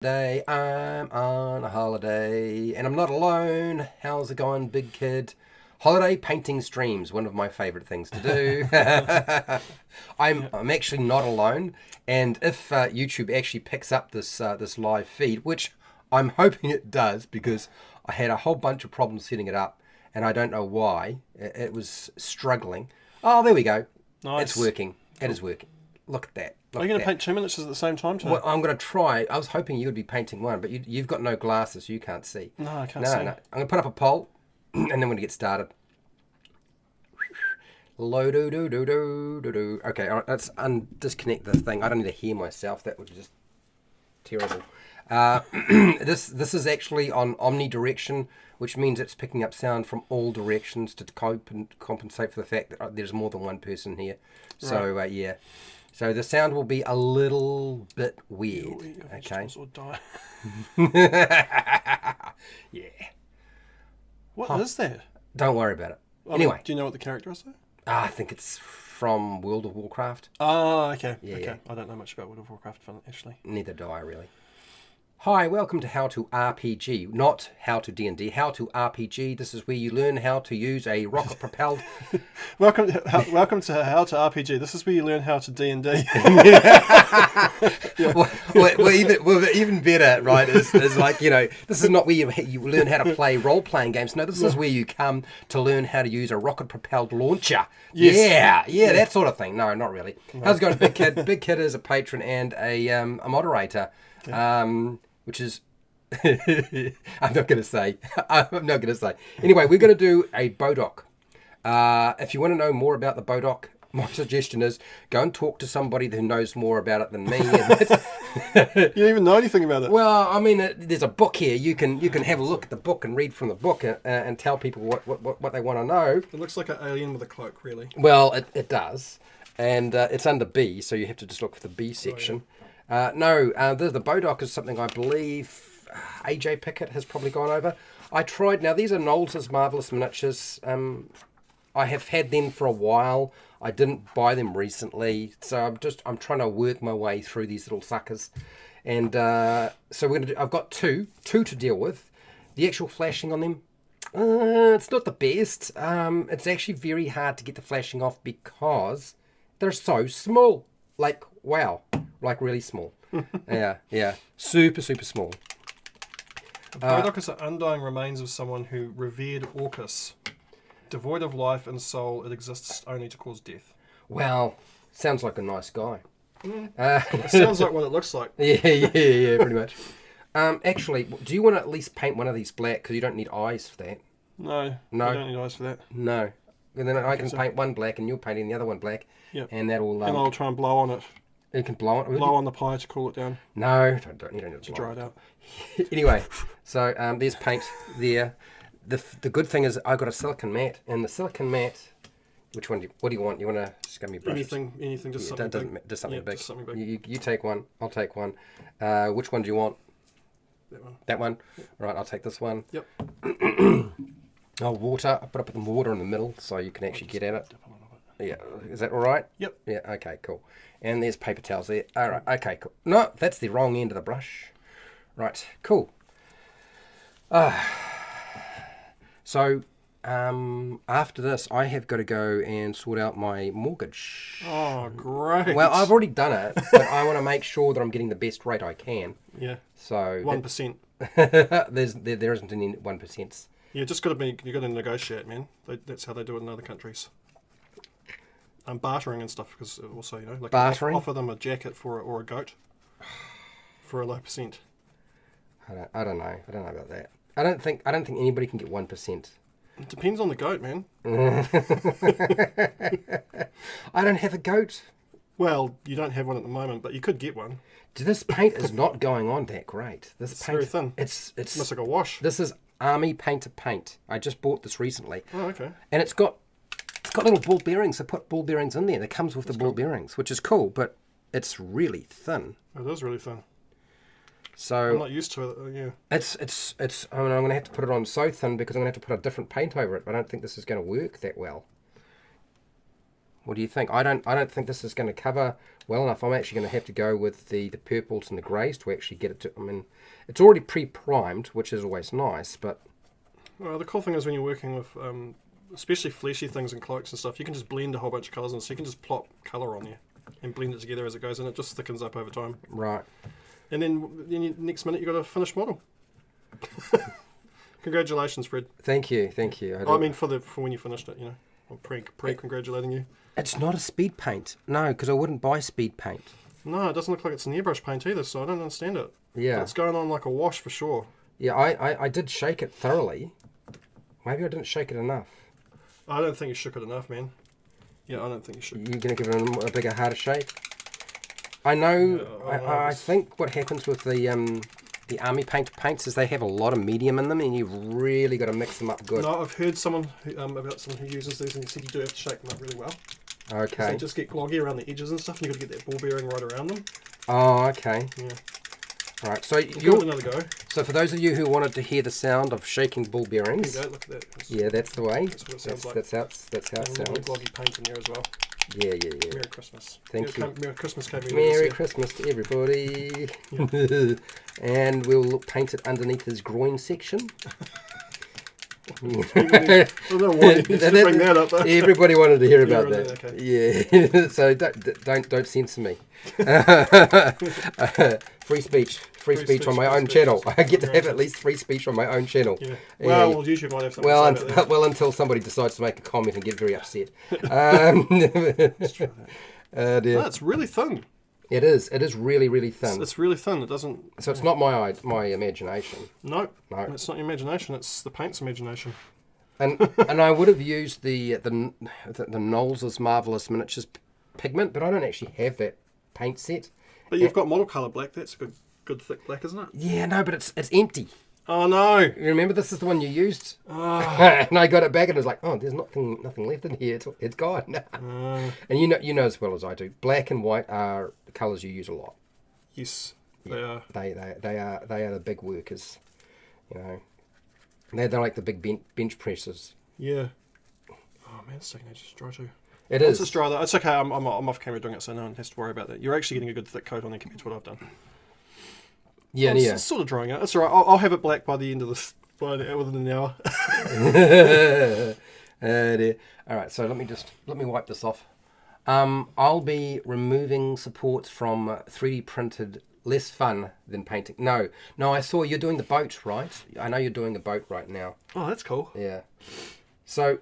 Day, I'm on a holiday, and I'm not alone. How's it going, big kid? Holiday painting streams, one of my favourite things to do. I'm actually not alone, and if YouTube actually picks up this live feed, which I'm hoping it does, because I had a whole bunch of problems setting it up, and I don't know why. It was struggling. Oh, there we go. Nice. It's working. It is working. Look at that. Are you going to paint 2 miniatures at the same time, Tony? Well, I'm going to try. I was hoping you would be painting one, but you've got no glasses, so you can't see. No, I can't see. No. I'm going to put up a poll, and then we're going to get started. Lo-do-do-do-do-do-do. Okay, all right, let's disconnect the thing. I don't need to hear myself. That would be just terrible. This is actually on omnidirection, which means it's picking up sound from all directions to compensate for the fact that there's more than one person here. So, Right. yeah. So the sound will be a little bit weird. Okay. Yeah. What is that? Don't worry about it. Anyway. Do you know what the character is, though? I think it's from World of Warcraft. Oh, okay. Yeah, okay. yeah. I don't know much about World of Warcraft, actually. Neither do I, really. Hi, welcome to HowtoRPG, not HowtoDandD, HowtoRPG. This is where you learn how to use a rocket-propelled... Welcome to HowtoRPG. This is where you learn how to D&D. well, even better, right, is like, you know, this is not where you learn how to play role-playing games. No, this is where you come to learn how to use a rocket-propelled launcher. Yes. Yeah, that sort of thing. No, not really. No. How's it going, Big Kid? Big Kid is a patron and a moderator. Okay. Which is, I'm not going to say. Anyway, we're going to do a Bodak. If you want to know more about the Bodak, my suggestion is go and talk to somebody who knows more about it than me. You don't even know anything about it. Well, I mean, there's a book here. You can have a look at the book and read from the book and tell people what they want to know. It looks like an alien with a cloak, really. Well, it does. And it's under B, so you have to just look for the B section. Oh, yeah. The Bodak is something I believe AJ Pickett has probably gone over. I tried. Now, these are Nolzur's Marvelous Miniatures. I have had them for a while. I didn't buy them recently, so I'm trying to work my way through these little suckers. And so I've got two to deal with. The actual flashing on them, it's not the best. It's actually very hard to get the flashing off because they're so small. Like, wow. Like, really small. Yeah. Super, super small. Bodak is the undying remains of someone who revered Orcus. Devoid of life and soul, it exists only to cause death. Well, sounds like a nice guy. It sounds like what it looks like. Yeah, pretty much. Actually, do you want to at least paint one of these black? Because you don't need eyes for that. No, I don't need eyes for that. No. And then I can paint one black and you're painting the other one black. Yep. And that'll... and I'll try and blow on it. You can blow it. Blow on the pie to cool it down. No, you don't need to dry it out. Anyway, so there's paint there. The good thing is I got a silicon mat, and the silicon mat. What do you want? You want to just give me brushes? Anything, just something big. Just something big. Just something big. You take one. I'll take one. Which one do you want? That one. That one. Yep. Right, I'll take this one. Yep. Water. I put up the water in the middle so you can actually get at it. Yeah, is that all right? Yep. Yeah, okay, cool. And there's paper towels there. All right, okay, cool. No, that's the wrong end of the brush. Right, cool. So, after this, I have got to go and sort out my mortgage. Oh, great. Well, I've already done it, but I want to make sure that I'm getting the best rate I can. Yeah. So 1%. there isn't any 1%. You got to negotiate, man. That's how they do it in other countries. Bartering and stuff, because also, you know, like bartering? Offer them a jacket or a goat for a low percent. I don't know about that. I don't think anybody can get 1%. It depends on the goat, man. I don't have a goat. Well, you don't have one at the moment, but you could get one. This paint is not going on that great. It's paint, very thin. It's almost like a wash. This is Army Painter paint. I just bought this recently. Oh, okay. And it's got little ball bearings. I put ball bearings in there. It comes with the ball bearings, which is cool, but it's really thin. It is really thin. So I'm not used to it. Yeah. It's. I mean, I'm going to have to put it on so thin because I'm going to have to put a different paint over it. But I don't think this is going to work that well. What do you think? I don't think this is going to cover well enough. I'm actually going to have to go with the purples and the greys to actually get it to... I mean, it's already pre-primed, which is always nice, but... Well, the cool thing is when you're working with, especially fleshy things and cloaks and stuff, you can just blend a whole bunch of colours in, so you can just plop colour on there and blend it together as it goes, and it just thickens up over time. Right. And then next minute, you've got a finished model. Congratulations, Fred. Thank you. I mean, for when you finished it, you know. I'm pre-congratulating you. It's not a speed paint. No, because I wouldn't buy speed paint. No, it doesn't look like it's an airbrush paint either, so I don't understand it. Yeah. But it's going on like a wash for sure. Yeah, I did shake it thoroughly. Maybe I didn't shake it enough. I don't think you shook it enough, man. Yeah, I don't think you should. You're going to give it a bigger, harder shake? I know, yeah, I think what happens with the army paints is they have a lot of medium in them, and you've really got to mix them up good. No, I've heard about someone who uses these, and he said you do have to shake them up really well. Okay. They just get gloggy around the edges and stuff, and you've got to get that ball bearing right around them. Oh, okay. Yeah. All right. So you'll another go. So for those of you who wanted to hear the sound of shaking ball bearings, There you go, look at that. Yeah, that's the way. That's what it sounds like. That's how it sounds. A gloggy paint in there as well. Yeah. Merry Christmas. Thank you. Merry Christmas, Cambion. Merry Christmas to everybody. Yeah. And we'll paint it underneath his groin section. I don't know why you should bring that up. Everybody wanted to hear about that. Okay. Yeah. So don't censor me. Free speech on my own channel. I get to have at least free speech on my own channel. Yeah. Well, YouTube might have something well, to say about that. Until somebody decides to make a comment and get very upset. Let's try that. No, it's really thin. It is. It is really thin. It's really thin. It doesn't. So it's not my imagination. No, it's not your imagination. It's the paint's imagination. And I would have used the Nolzur's Marvelous Miniatures pigment, but I don't actually have that paint set. But you've got model colour black. That's a good thick black, isn't it? Yeah, no, but it's empty. Oh no! You remember this is the one you used? Oh. And I got it back and it was like, oh, there's nothing left in here. It's gone. And you know as well as I do, black and white are the colours you use a lot. Yes, yeah, they are. They are the big workers. You know, they're like the big bench pressers. Yeah. Oh man, it's taking ages to dry too. It is. It's dry though. It's okay. I'm off camera doing it, so no one has to worry about that. You're actually getting a good thick coat on there compared to what I've done. Yeah, It's sort of drying out. It's alright. I'll have it black by the end of this. Within an hour. All right. So let me wipe this off. I'll be removing supports from 3D printed. Less fun than painting. No. I saw you're doing the boat, right? I know you're doing a boat right now. Oh, that's cool. Yeah. So,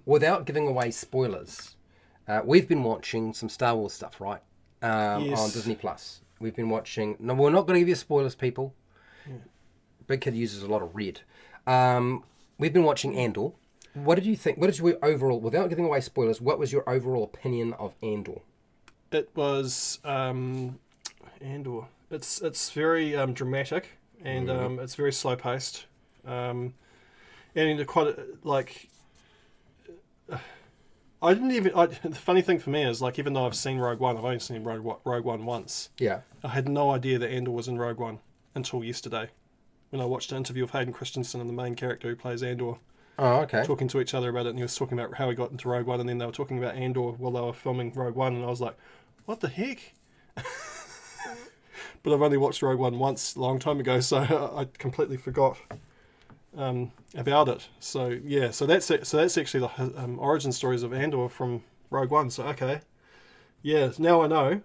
without giving away spoilers, we've been watching some Star Wars stuff, right? Yes. On Disney Plus. We've been watching. No, we're not going to give you spoilers, people. Yeah. Big Kid uses a lot of red. We've been watching Andor. What did you think? What is your overall, without giving away spoilers, what was your overall opinion of Andor? It was Andor. It's very dramatic and it's very slow paced, and quite like. I didn't even. The funny thing for me is, like, even though I've seen Rogue One, I've only seen Rogue One once. Yeah. I had no idea that Andor was in Rogue One until yesterday, when I watched an interview of Hayden Christensen and the main character who plays Andor. Oh, okay. Talking to each other about it, and he was talking about how he got into Rogue One, and then they were talking about Andor while they were filming Rogue One, and I was like, what the heck? But I've only watched Rogue One once a long time ago, so I completely forgot about it. So yeah, so that's actually the origin stories of Andor from Rogue One. So okay, yeah, now I know.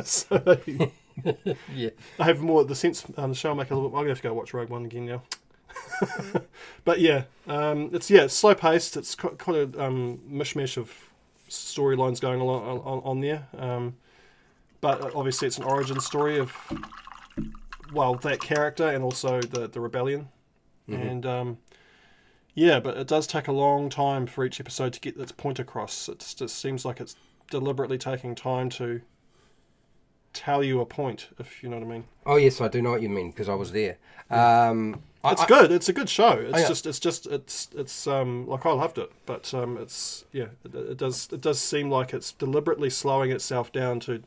So yeah, I have more the sense. The show will make a little bit. I'm gonna have to go watch Rogue One again now. But yeah, it's slow paced. It's kind of mishmash of storylines going on there. But obviously it's an origin story of that character and also the rebellion. Mm-hmm. And yeah, but it does take a long time for each episode to get its point across. It just seems like it's deliberately taking time to tell you a point, if you know what I mean. Oh yes, I do know what you mean because I was there. It's good. It's a good show. It's like I loved it, but it does seem like it's deliberately slowing itself down to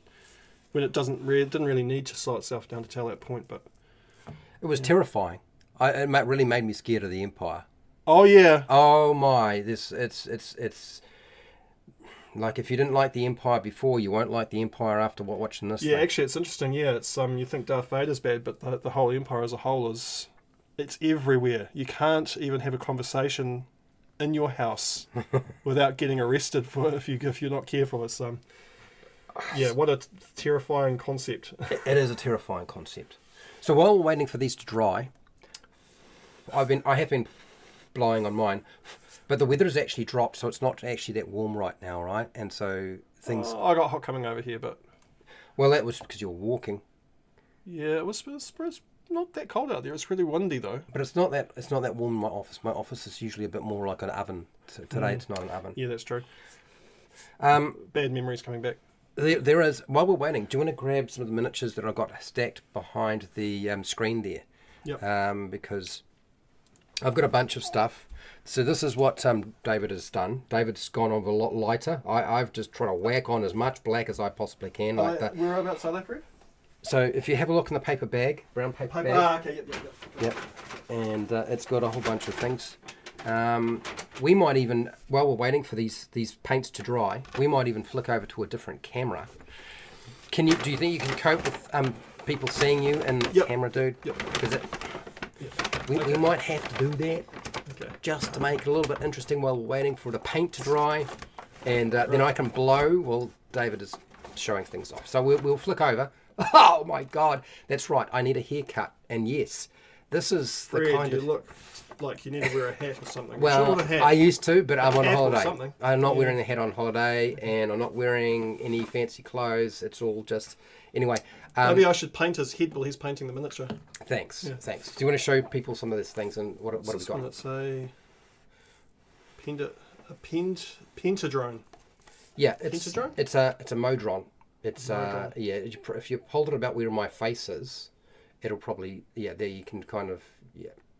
when it didn't really need to slow itself down to tell that point. But it was terrifying. It really made me scared of the Empire. Oh yeah. Oh my! Like, if you didn't like the Empire before, you won't like the Empire after watching this. Yeah, thing. actually, it's interesting. Yeah, it's you think Darth Vader's bad, but the whole Empire as a whole is it's everywhere. You can't even have a conversation in your house without getting arrested for if you're not careful. It's yeah, what a terrifying concept. It is a terrifying concept. So while we're waiting for these to dry, I have been blowing on mine, but the weather has actually dropped, so it's not actually that warm right now, right? And so things. I got hot coming over here, but Well, that was because you were walking. yeah, it was not that cold out there. It's really windy though. But it's not that warm in my office. My office is usually a bit more like an oven. So today it's not an oven. Yeah, that's true. Bad memories coming back. There is. While we're waiting, do you want to grab some of the miniatures that I got stacked behind the screen there? Yep. Because I've got a bunch of stuff. So this is what David has done. David's gone on a lot lighter. I've just tried to whack on as much black as I possibly can. Like that. Whereabouts are they, Fred? So if you have a look in the paper bag, brown paper bag. Okay, yep. Yep. And it's got a whole bunch of things. We might even, while we're waiting for these paints to dry, we might even flick over to a different camera. Do you think you can cope with people seeing you in the camera, dude? Yep. Because we might have to do that just to make it a little bit interesting while we're waiting for the paint to dry. And then I can blow while David is showing things off. So we'll flick over. Oh my God, that's right. I need a haircut. And yes, this is the Fred, kind you of... look like you need to wear a hat or something. Well, I used to, but I'm on Cap or holiday. something. I'm not wearing a hat on holiday, and I'm not wearing any fancy clothes. It's all just... Anyway. Maybe I should paint his head while he's painting the miniature. Thanks. Yeah. Thanks. Do you want to show people some of these things and what have we got? It's a pentadrone. Yeah, it's Pentadrone? it's a modron. It's Modron. yeah. If you hold it about where my face is, it'll probably there you can kind of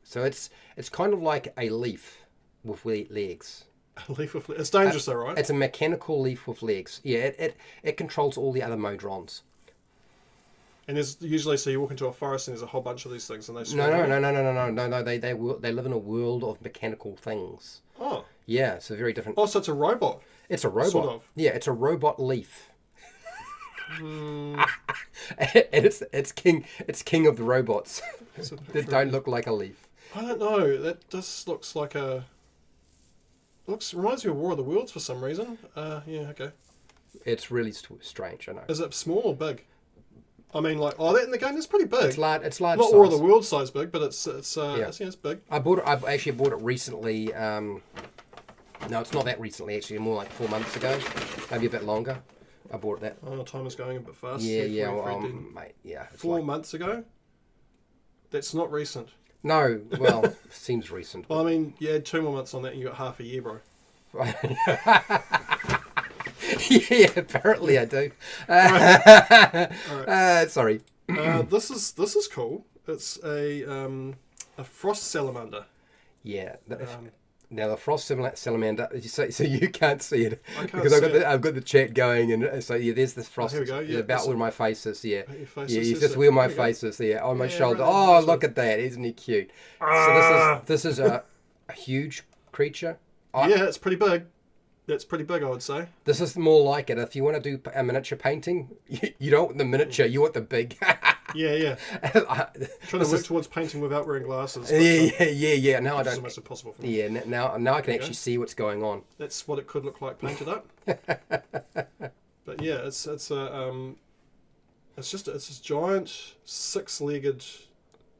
So it's kind of like a leaf with legs. A leaf with it's dangerous though, right? It's a mechanical leaf with legs. Yeah, it controls all the other modrons. And there's usually so you walk into a forest and there's a whole bunch of these things and they No. They live in a world of mechanical things. Oh. Yeah, it's a very different. Oh, so it's a robot. It's a robot. Sort of. Yeah, it's a robot leaf. And it's king of the robots that don't look like a leaf. I don't know. That just looks like reminds me of War of the Worlds for some reason. Yeah, okay. It's really strange, I know. Is it small or big? I mean, like, that in the game is pretty big. It's large. It's large. Not size. War of the Worlds size big, but it's it's big. I actually bought it recently. No, it's not that recently. Actually, more like 4 months ago, maybe a bit longer. I bought that. Oh, time is going a bit fast. Yeah. Well, mate, yeah. It's 4 months ago. That's not recent. No, well, seems recent. Well, I mean, you had 2 more months on that, and you got half a year, bro. Yeah, apparently I do. Alright. Sorry. This is cool. It's a frost salamander. Yeah. Now the frost salamander. So you can't see it I can't because see I've got the chat going, and so there's this frost. Here we go. Yeah, about where my face is. Yeah. Your face Yeah, is, you is just it? where my There you face is. Yeah, on my Yeah, shoulder. right, Oh, that's look it. at that! Isn't he cute? So this is a huge creature. Yeah, it's pretty big. That's pretty big, I would say. This is more like it. If you want to do a miniature painting, you don't want the miniature. You want the big. Yeah. Trying to work towards painting without wearing glasses. But, yeah. Now I It's don't. almost impossible for me. Yeah. Now I can actually see what's going on. That's what it could look like painted up. But yeah, it's this giant 6-legged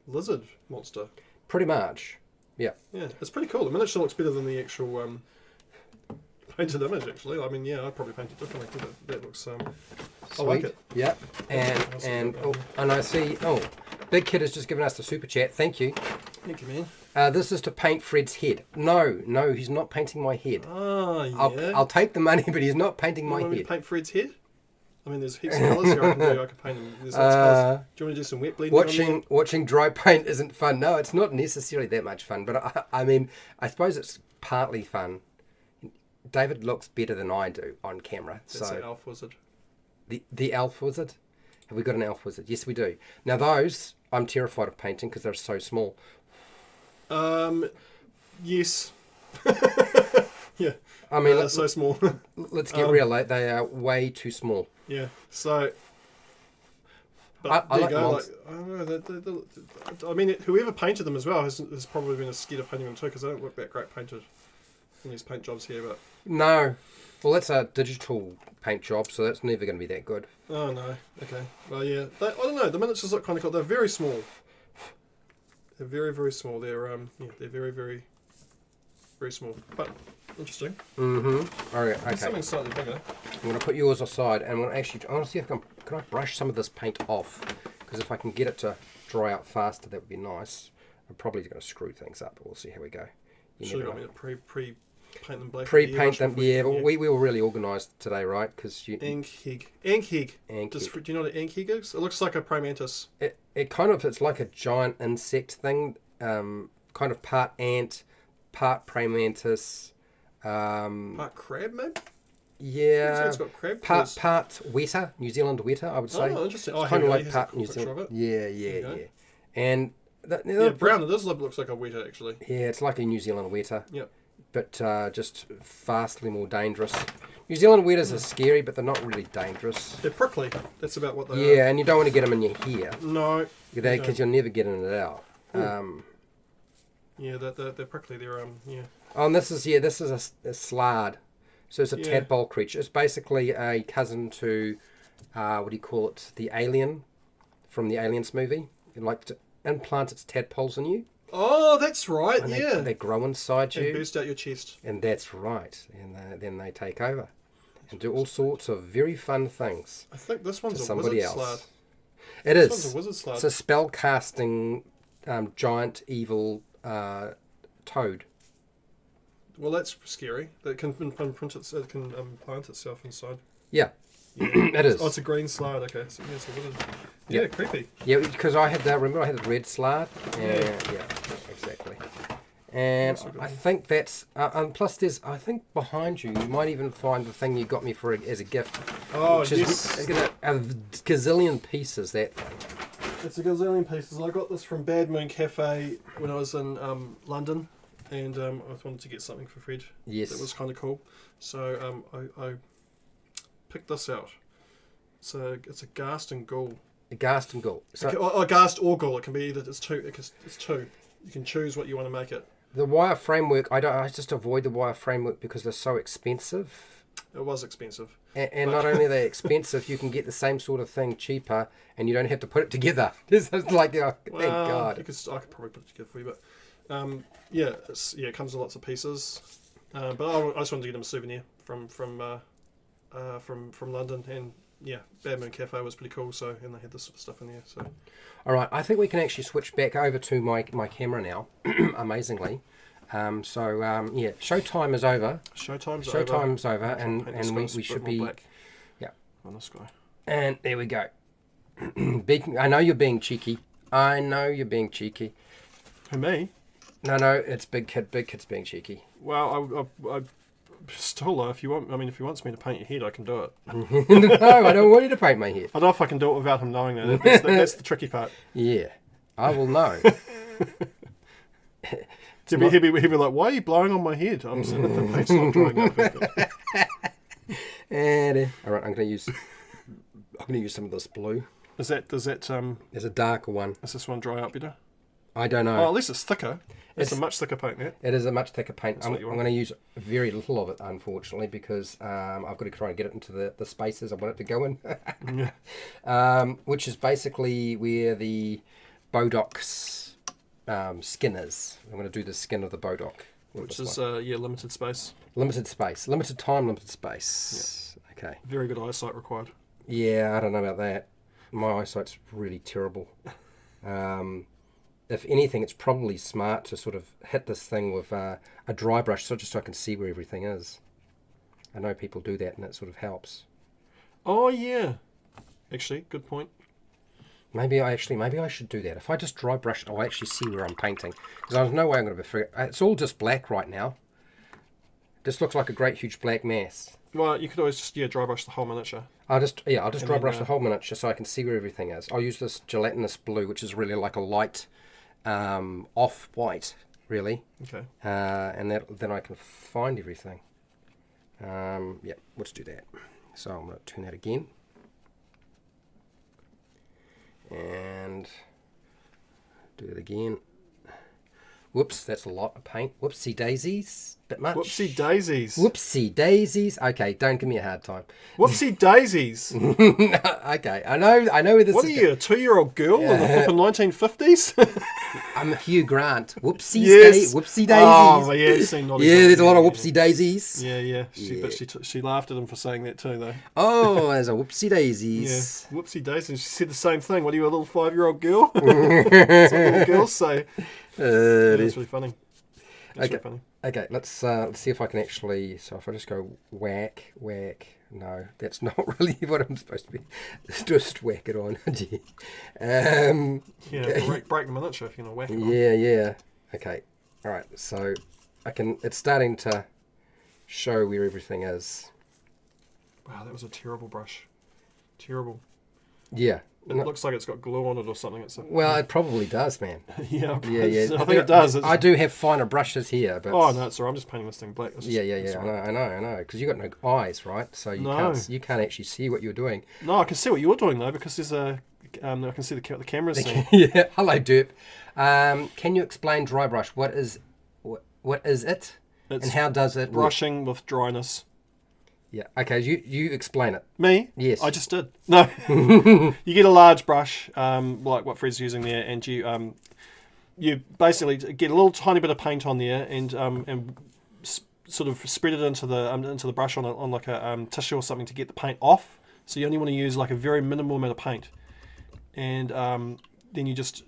lizard monster. Pretty much. Yeah. Yeah, it's pretty cool. The miniature looks better than the actual painted image. Actually, I mean, yeah, I'd probably paint it differently. But that looks. I like it. Yeah. And I see. Oh, Big Kid has just given us the super chat. Thank you. Thank you, man. This is to paint Fred's head. No, he's not painting my head. Oh, yeah. I'll take the money, but he's not painting my You want me head. to paint Fred's head? I mean, there's heaps of colours here I can do. I can paint them. There's lots of colours. Do you want to do some wet bleeding? Watching dry paint isn't fun. No, it's not necessarily that much fun. But I mean, I suppose it's partly fun. David looks better than I do on camera. That's so an elf wizard. The elf wizard? Have we got an elf wizard? Yes, we do. Now those, I'm terrified of painting because they're so small. Yes. Yeah. I mean, they're so small. let's get real. They are way too small. Yeah. So. I But there like you go. mods. I don't know. I mean, whoever painted them as well has probably been scared of painting them too, because they don't look that great painted in these paint jobs here. But No. Well, that's a digital paint job, so that's never going to be that good. oh no. Okay. Well, yeah. I don't know. The miniatures look kind of cool. They're very small. They're very, very small. They're they're very, very, very small. But interesting. Mm-hmm. All right. Okay. Something slightly bigger. I'm going to put yours aside, and I'm going to actually. I want to see if can I brush some of this paint off? Because if I can get it to dry out faster, that would be nice. I'm probably going to screw things up. We'll see how we go. Should have got me to pre-paint them black. Pre-paint them, yeah. But we were really organised today, right? Because Ankheg. Ankheg. Do you know what an ankheg is? It looks like a praying mantis. It kind of, it's like a giant insect thing. Kind of part ant, part praying mantis. Part crab, maybe? Yeah. It's got crab. Part weta, New Zealand weta, I would say. Oh, interesting. It's kind of like part New Zealand. Yeah. And brown. This looks like a weta actually. Yeah, it's like a New Zealand weta. Yep. But just vastly more dangerous. New Zealand wetas are scary, but they're not really dangerous. They're prickly. That's about what they are. Yeah, and you don't want to get them in your hair. No. Because you'll never get it out. Yeah, they're prickly. They're yeah. Oh, and this is a slard. So it's a tadpole creature. It's basically a cousin to, what do you call it? The alien from the Aliens movie. It like to implant its tadpoles in you. Oh, that's right. And yeah. They grow inside you. And boost out your chest. And that's right. And then they take over and do all sorts of very fun things. I think this one's somebody wizard else. slard. It This is. one's a wizard slard. It's a spell casting giant evil toad. Well, that's scary. That can plant itself inside. Yeah, it is. Oh, it's a green slide. Okay, so yeah, it's a wizard. Yeah, creepy. Yeah, because I had that. Remember, I had a red slard. Yeah, exactly. And I think that's. And plus, there's. I think behind you, you might even find the thing you got me for as a gift. Oh, which yes. is a gazillion pieces. That thing. It's a gazillion pieces. I got this from Bad Moon Cafe when I was in London. And I wanted to get something for Fred. Yes. That was kind of cool. So I picked this out. So it's a ghast and ghoul. A ghast and ghoul. So a ghast or ghoul. It can be either. It's two. It's two. You can choose what you want to make it. The wire framework. I just avoid the wire framework because they're so expensive. It was expensive. And not only are they expensive, you can get the same sort of thing cheaper, and you don't have to put it together. It's like, oh, thank God. I could probably put it together for you, but. It comes in lots of pieces, but I just wanted to get him a souvenir from London, and Bad Moon Cafe was pretty cool. So and they had this sort of stuff in there. So, all right, I think we can actually switch back over to my camera now. Amazingly, showtime is over. Showtime's over, and we should be on this guy. And there we go. I know you're being cheeky. Who, me? No, it's Big Kid. Big Kid's being cheeky. Well, I still, if he wants me to paint your head, I can do it. No, I don't want you to paint my head. I don't know if I can do it without him knowing that. That's the tricky part. Yeah, I will know. He'll be like, "Why are you blowing on my head?" I'm saying the paint's not drying up. And all right, I'm going to use some of this blue. Does that There's a darker one. Does this one dry out better? I don't know. Oh, at least it's thicker. It's a much thicker paint, yeah? It is a much thicker paint. I'm going to use very little of it, unfortunately, because I've got to try and get it into the spaces I want it to go in. Which is basically where the Bodak's skin is. I'm going to do the skin of the Bodak. Which is, limited space. Limited space. Limited time, limited space. Yeah. Okay. Very good eyesight required. Yeah, I don't know about that. My eyesight's really terrible. If anything, it's probably smart to sort of hit this thing with a dry brush, so I can see where everything is. I know people do that, and it sort of helps. Oh yeah, actually, good point. Maybe I should do that. If I just dry brush it, I'll actually see where I'm painting. Because there's no way I'm going to be. It's all just black right now. This looks like a great huge black mass. Well, you could always just dry brush the whole miniature. I'll just dry brush the whole miniature so I can see where everything is. I'll use this gelatinous blue, which is really like a light off-white, really. Okay. And then I can find everything. Yeah, let's do that. So I'm going to turn that again. And do it again. Whoops, that's a lot of paint. Whoopsie daisies. Bit much. Whoopsie daisies. Whoopsie daisies. Okay, don't give me a hard time. Whoopsie daisies. Okay, I know where this What are is. you, a 2-year-old girl in the flipping 1950s? I'm Hugh Grant. Whoopsie Yes. whoopsie daisies. Oh, yeah, it's seen naughty. Yeah, there's a lot of whoopsie daisies. Yeah. She laughed at him for saying that too, though. Oh, there's a whoopsie Yeah, daisies. whoopsie daisies. She said the same thing. What are you, a little 5-year-old girl? That's what little girls say. That's really funny. That's really funny. Okay, let's see if I can actually. So if I just go whack. No, that's not really what I'm supposed to be. Just whack it on. Yeah, break the miniature if you're not whacking on. Yeah. Okay. All right. So I can. It's starting to show where everything is. Wow, that was a terrible brush. Terrible. Yeah. It looks like it's got glue on it or something. Well, it probably does, man. Yeah. I think it does. I do have finer brushes here, but oh no, sorry, I'm just painting this thing black. Yeah. I know. Because you got no eyes, right? So you can't actually see what you're doing. No, I can see what you're doing though because there's a. I can see the camera's thing. Yeah. Hello, Derp. Can you explain dry brush? What is it? And how does it brushing with dryness? Yeah. Okay. You explain it. Me? Yes. I just did. No. You get a large brush, like what Fred's using there, and you basically get a little tiny bit of paint on there, and sort of spread it into the brush on like a tissue or something to get the paint off. So you only want to use like a very minimal amount of paint, and then you just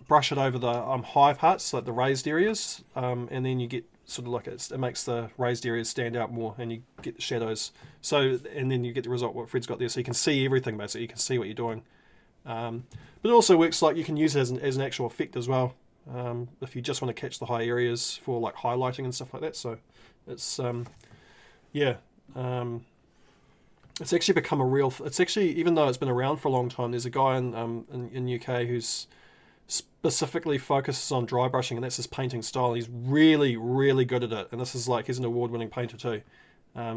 brush it over the high parts, like the raised areas, and then you get sort of like it makes the raised areas stand out more, and you get the shadows. So, and then you get the result what Fred's got there. So you can see everything basically. You can see what you're doing. But it also works like you can use it as an actual effect as well. If you just want to catch the high areas for like highlighting and stuff like that. So it's it's actually become a real. It's actually, even though it's been around for a long time, there's a guy in UK who's specifically focuses on dry brushing, and that's his painting style. He's really, really good at it, and this is like, he's an award-winning painter too.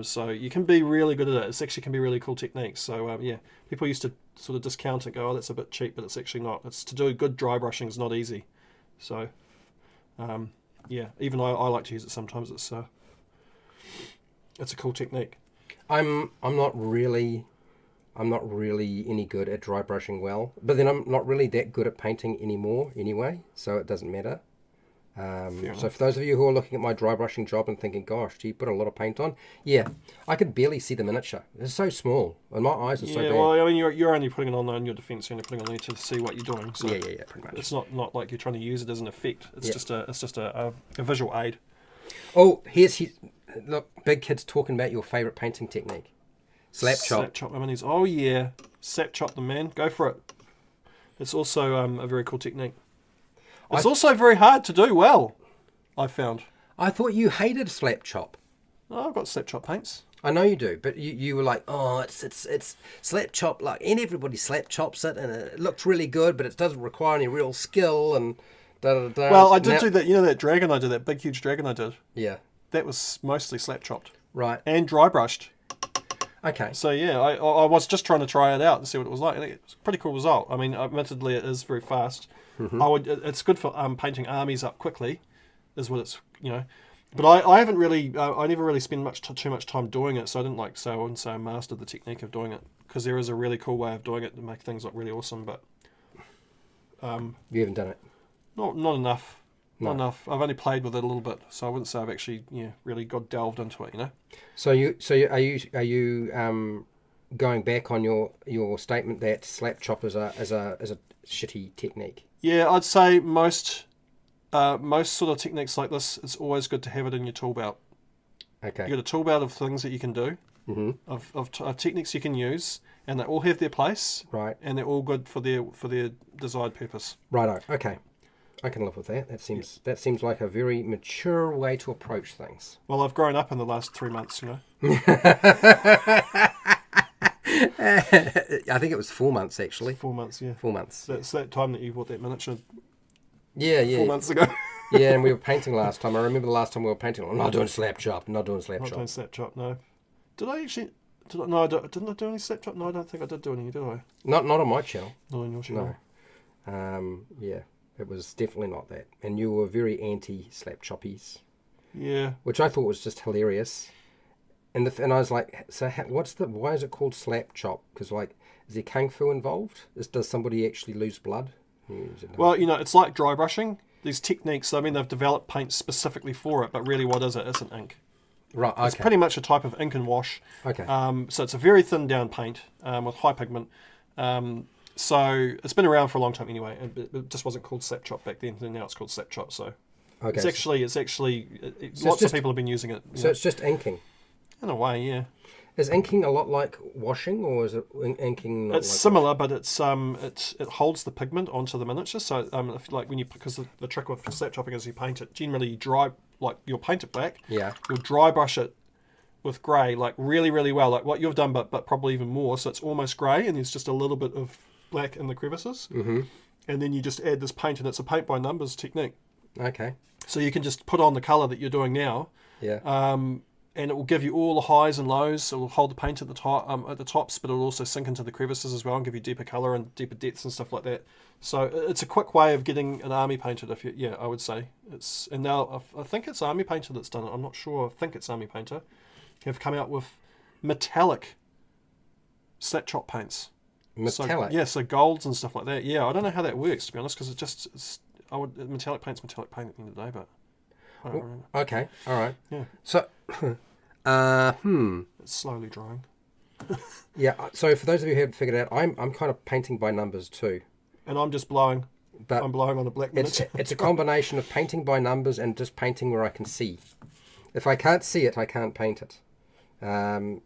So you can be really good at it. It actually can be really cool techniques. So yeah, people used to sort of discount it, go, oh, that's a bit cheap, but it's actually not. It's to do good dry brushing is not easy. So yeah, even I like to use it sometimes. It's a cool technique. I'm not really any good at dry brushing well, but then I'm not really that good at painting anymore anyway, so it doesn't matter. So for those of you who are looking at my dry brushing job and thinking, gosh, do you put a lot of paint on? Yeah, I could barely see the miniature. It's so small, and my eyes are so bad. Well, I mean, you're only putting it on there in your defence. You're only putting it on there to see what you're doing. So yeah, pretty much. It's not like you're trying to use it as an effect. It's just a visual aid. Oh, look, big kids talking about your favourite painting technique. Slap chop. Slap chop my minis. Oh yeah, slap chop them, man. Go for it. It's also a very cool technique. It's also very hard to do well, I found. I thought you hated slap chop. Oh, I've got slap chop paints. I know you do, but you were like, oh, it's slap chop, like, and everybody slap chops it, and it looks really good, but it doesn't require any real skill, and da-da-da. Well, I did do that, that dragon I did, that big huge dragon I did. Yeah. That was mostly slap chopped. Right. And dry brushed. Okay. So yeah, I was just trying to try it out and see what it was like, and it's a pretty cool result. I mean, admittedly, it is very fast. Mm-hmm. It's good for painting armies up quickly, is what it's But I haven't really, I never really spent too much time doing it, so I wouldn't say I mastered the technique of doing it, because there is a really cool way of doing it to make things look really awesome. But you haven't done it. Not enough. No. Not enough. I've only played with it a little bit, so I wouldn't say I've actually really got delved into it. So are you going back on your statement that slap chop is a shitty technique? Yeah, I'd say most sort of techniques like this, it's always good to have it in your tool belt. Okay. You got a tool belt of things that you can do, mm-hmm. of techniques you can use, and they all have their place. Right. And they're all good for their desired purpose. Righto. Okay. I can live with that. That seems like a very mature way to approach things. Well, I've grown up in the last 3 months, I think it was 4 months, actually. 4 months, yeah. 4 months. That's that time that you bought that miniature. Yeah. 4 months ago. Yeah, and we were painting last time. I remember the last time we were painting. I'm not doing slap chop. Not doing slap Not chop. doing slap chop, no. Did I actually? No, didn't I do any slap chop? No, I don't think I did do any, did I? Not on my channel. Not on your channel. No. Yeah, it was definitely not that. And you were very anti slap choppies. Yeah. Which I thought was just hilarious. And I was like, so why is it called slap chop? Because like, is there kung fu involved? Does somebody actually lose blood? Well, it's like dry brushing. These techniques, I mean, they've developed paint specifically for it, but really what is it? It's an ink. Right, okay. It's pretty much a type of ink and wash. Okay. So it's a very thin down paint with high pigment. So it's been around for a long time anyway. It just wasn't called slap chop back then, and now it's called slap chop. So okay, it's actually lots of people have been using it. So it's just inking. In a way, yeah. Is inking a lot like washing, or is it inking? Not It's like similar, but it holds the pigment onto the miniature. So because the trick with slap chopping is you paint it generally you'll paint it black. Yeah. You'll dry brush it with grey, like really, really well, like what you've done, but probably even more. So it's almost grey, and there's just a little bit of black in the crevices. Mm-hmm. And then you just add this paint, and it's a paint by numbers technique. Okay. So you can just put on the colour that you're doing now. Yeah. And it will give you all the highs and lows. It will hold the paint at the top, at the tops, but it'll also sink into the crevices as well and give you deeper colour and deeper depths and stuff like that. So it's a quick way of getting an army painted. I would say and now I think it's Army Painter that's done it. I'm not sure. I think it's Army Painter have come out with metallic slap chop paints. Metallic. So golds and stuff like that. Yeah, I don't know how that works to be honest, because metallic paint's metallic paint at the end of the day, but I don't remember. Okay. All right. Yeah. So. It's slowly drying. Yeah, so for those of you who haven't figured it out, I'm kind of painting by numbers too. And I'm just blowing. But I'm blowing on a black miniature. It's a combination of painting by numbers and just painting where I can see. If I can't see it, I can't paint it.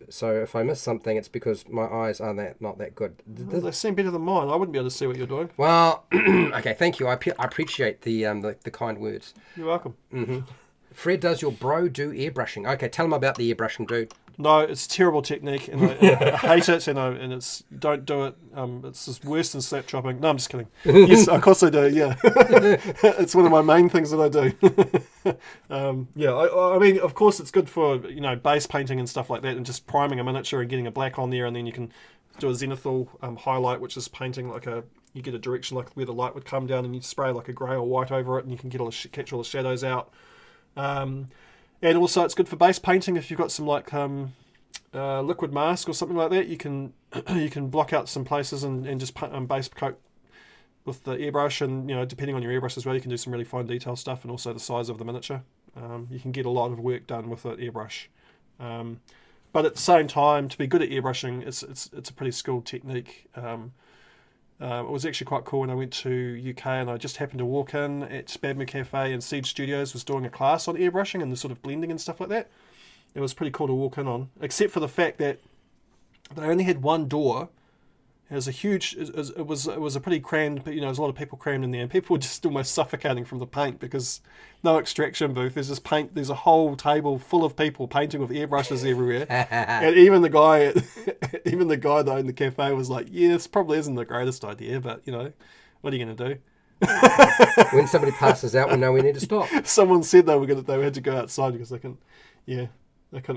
So if I miss something, it's because my eyes are not that good. They seem better than mine. I wouldn't be able to see what you're doing. Well, okay, thank you. I appreciate the kind words. You're welcome. Mm-hmm. Fred, does your bro do airbrushing? Okay, tell him about the airbrushing, dude. No, it's a terrible technique, and I hate it, and it's don't do it. It's just worse than slap chopping. No, I'm just kidding. Yes, of course I do. Yeah, it's one of my main things that I do. I mean, of course, it's good for base painting and stuff like that, and just priming a miniature and getting a black on there, and then you can do a zenithal highlight, which is painting you get a direction like where the light would come down, and you spray like a grey or white over it, and you can catch all the shadows out. And also it's good for base painting if you've got some liquid mask or something like that. You can block out some places and just base coat with the airbrush, and depending on your airbrush as well, you can do some really fine detail stuff, and also the size of the miniature. You can get a lot of work done with an airbrush. But at the same time, to be good at airbrushing, it's a pretty skilled technique. It was actually quite cool when I went to UK, and I just happened to walk in at Spabma Cafe, and Siege Studios was doing a class on airbrushing and the sort of blending and stuff like that. It was pretty cool to walk in on, except for the fact that they only had one door. It was it was a pretty crammed, there was a lot of people crammed in there, and people were just almost suffocating from the paint because no extraction booth. There's just paint. There's a whole table full of people painting with airbrushes everywhere, and even the guy that owned the cafe was like, "Yeah, this probably isn't the greatest idea, but what are you going to do?" When somebody passes out, we know we need to stop. Someone said they had to go outside because they couldn't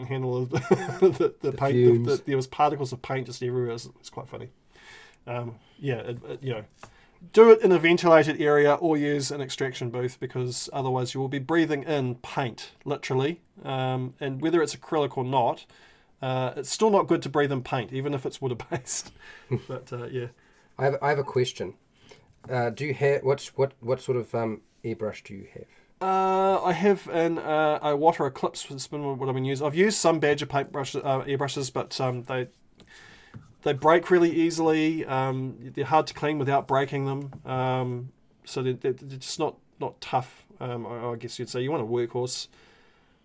handle the paint. There was particles of paint just everywhere. It's quite funny. Do it in a ventilated area or use an extraction booth, because otherwise you will be breathing in paint, literally. And whether it's acrylic or not, it's still not good to breathe in paint, even if it's water-based. But yeah. I have a question. Do you have what sort of airbrush do you have? I have a Water Eclipse. Has been what I've been using. I've used some Badger paint airbrushes, but they break really easily. They're hard to clean without breaking them. So they're just not tough. I guess you'd say. You want a workhorse.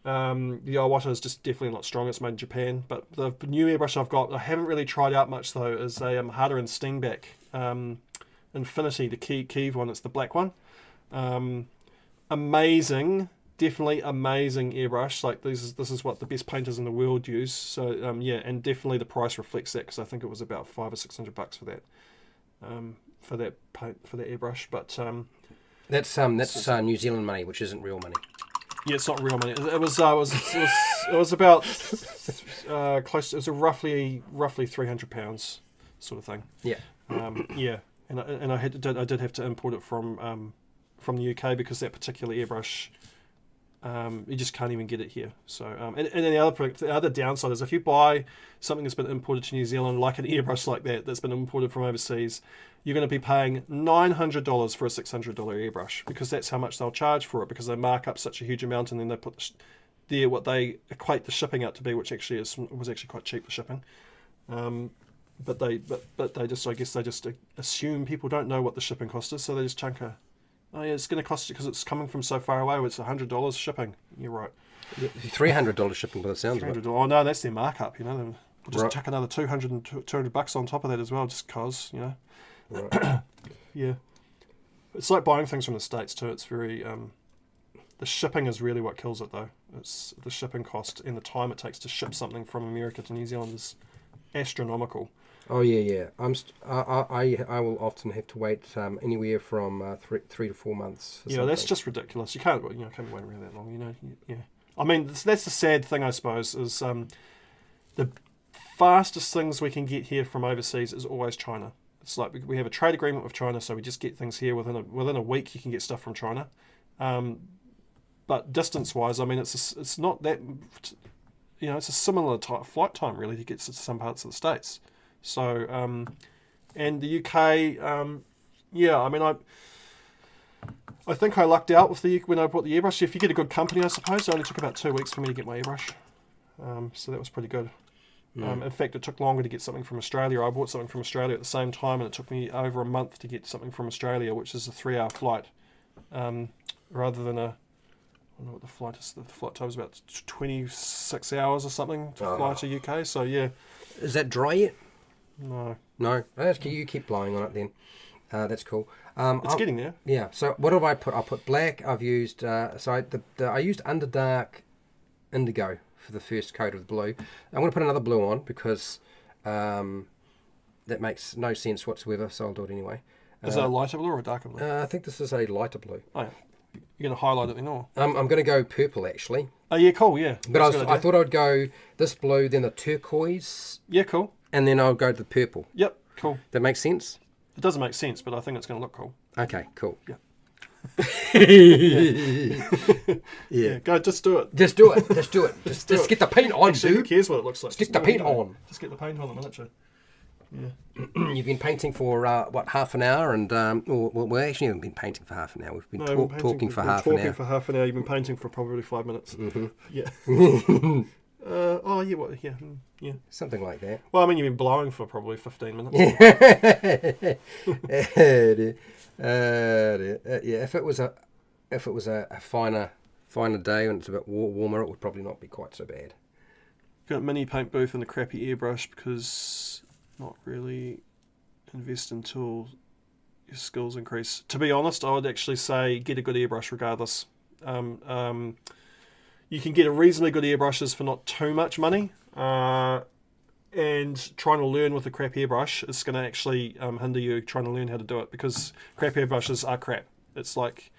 The Iwata is just definitely a lot stronger. It's made in Japan. But the new airbrush I've got, I haven't really tried out much though, is a Harder and Steenbeck Infinity, the Kiev one. It's the black one. Amazing. Definitely amazing airbrush. Like this is what the best painters in the world use. So and definitely the price reflects that, because I think it was about $500 or $600 for that paint, for that airbrush. But That's New Zealand money, which isn't real money. Yeah, it's not real money. It was about close. It was a roughly £300 sort of thing. Yeah. Yeah, and I did have to import it from the UK because that particular airbrush, you just can't even get it here. So and then the other downside is if you buy something that's been imported to New Zealand, like an airbrush like that's been imported from overseas, you're going to be paying $900 for a $600 airbrush because that's how much they'll charge for it, because they mark up such a huge amount and then they put there what they equate the shipping out to be, which actually was actually quite cheap, the shipping. But they just, I guess they just assume people don't know what the shipping cost is, so they just chunk oh yeah, it's going to cost you because it's coming from so far away. It's $100 shipping. You're right. $300 shipping by the sounds of it. Oh no, that's their markup. You know, they'll just Right. chuck another $200 on top of that as well, just cause, you know. Right. Yeah, it's like buying things from the States too. It's very the shipping is really what kills it though. It's the shipping cost and the time it takes to ship something from America to New Zealand is astronomical. Oh yeah. I will often have to wait anywhere from 3 to 4 months. For Yeah, something. that's just ridiculous. You can't be waiting around that long. You know. Yeah. I mean, that's the sad thing, I suppose, is the fastest things we can get here from overseas is always China. It's like we have a trade agreement with China, so we just get things here within a week. You can get stuff from China, but distance-wise, I mean, it's not that. You know, it's a similar flight time really to get to some parts of the States. So, and the UK, yeah, I mean, I think I lucked out with when I bought the airbrush. If you get a good company, I suppose, it only took about 2 weeks for me to get my airbrush. So that was pretty good. In fact, it took longer to get something from Australia. I bought something from Australia at the same time, and it took me over a month to get something from Australia, which is a 3-hour flight, rather than I don't know what the flight is. The flight time is about 26 hours or something to fly to UK. So yeah. Is that dry yet? No. No. You keep blowing on it then. That's cool. It's getting there. Yeah. So what have I put? I put black. I've used I used Underdark Indigo for the first coat of the blue. I'm going to put another blue on because that makes no sense whatsoever. So I'll do it anyway. Is it a lighter blue or a darker blue? I think this is a lighter blue. Oh, yeah. You're going to highlight it then, or? I'm going to go purple actually. Oh yeah, cool. Yeah. But I thought I'd go this blue, then the turquoise. Yeah, cool. And then I'll go to the purple. Yep, cool. That makes sense? It doesn't make sense, but I think it's going to look cool. Okay, cool. Yeah. Yeah. Go, just do it. Just do it. Just get the paint on, Actually, who dude. cares what it looks like? Stick the paint on. Just get the paint on the miniature. Yeah. You've been painting for, half an hour? And we actually haven't been painting for half an hour. We've been talking for half an hour. Talking for half an hour. You've been painting for probably 5 minutes. Mm-hmm. Yeah. Oh, yeah, what? Yeah. Yeah. Something like that. Well, I mean, you've been blowing for probably 15 minutes. Yeah, if it was a finer day and it's a bit warmer, it would probably not be quite so bad. Got a mini paint booth and a crappy airbrush because not really invest until your skills increase. To be honest, I would actually say get a good airbrush regardless. You can get a reasonably good airbrushes for not too much money, and trying to learn with a crap airbrush is going to actually hinder you trying to learn how to do it, because crap airbrushes are crap. It's like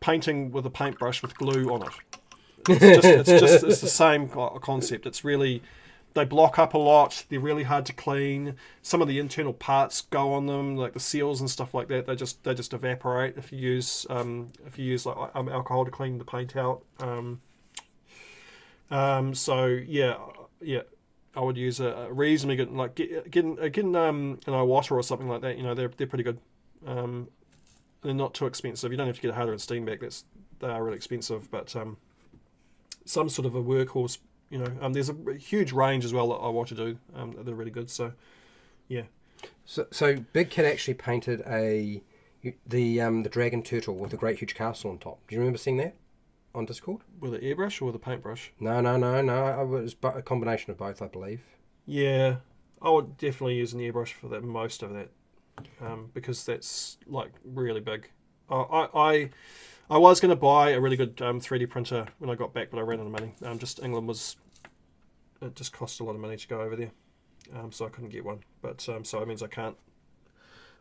painting with a paintbrush with glue on it. It's the same concept. It's really, they block up a lot. They're really hard to clean. Some of the internal parts go on them, like the seals and stuff like that. They just evaporate if you use like alcohol to clean the paint out. So yeah, I would use a reasonably good, like getting water or something like that. You know, they're pretty good. They're not too expensive. You don't have to get a harder and steam back. They are really expensive, but some sort of a workhorse. You know, there's a huge range as well that I want to do. They're really good. So, yeah. So Big Kid actually painted the dragon turtle with a great huge castle on top. Do you remember seeing that on Discord? With an airbrush or with a paintbrush? No. It was a combination of both, I believe. Yeah, I would definitely use an airbrush for that, most of that, because that's like really big. I was going to buy a really good 3D printer when I got back, but I ran out of money. It just cost a lot of money to go over there, so I couldn't get one. But so it means I can't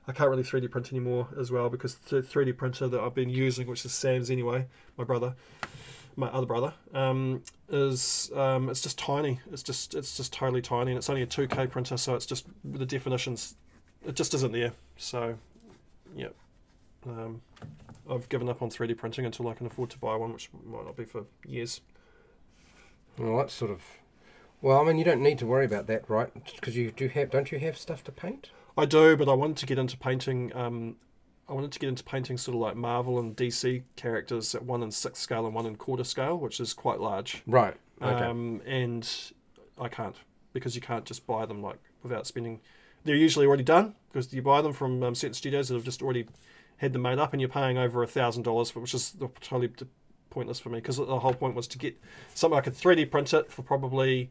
I can't really 3D print anymore as well because the 3D printer that I've been using, which is Sam's anyway, my other brother, is it's just tiny. It's just totally tiny, and it's only a 2K printer, so it's just the definitions. It just isn't there. So, yeah, I've given up on 3D printing until I can afford to buy one, which might not be for years. Well, that's sort of. Well, I mean, you don't need to worry about that, right? Because don't you have stuff to paint? I do, but I wanted to get into painting. I wanted to get into painting sort of like Marvel and DC characters at 1/6 scale and 1/4 scale, which is quite large. Right. Okay. And I can't, because you can't just buy them like without spending. They're usually already done because you buy them from certain studios that have just already had them made up, and you're paying over $1,000 for, which is totally pointless for me, because the whole point was to get something I could 3D print it for probably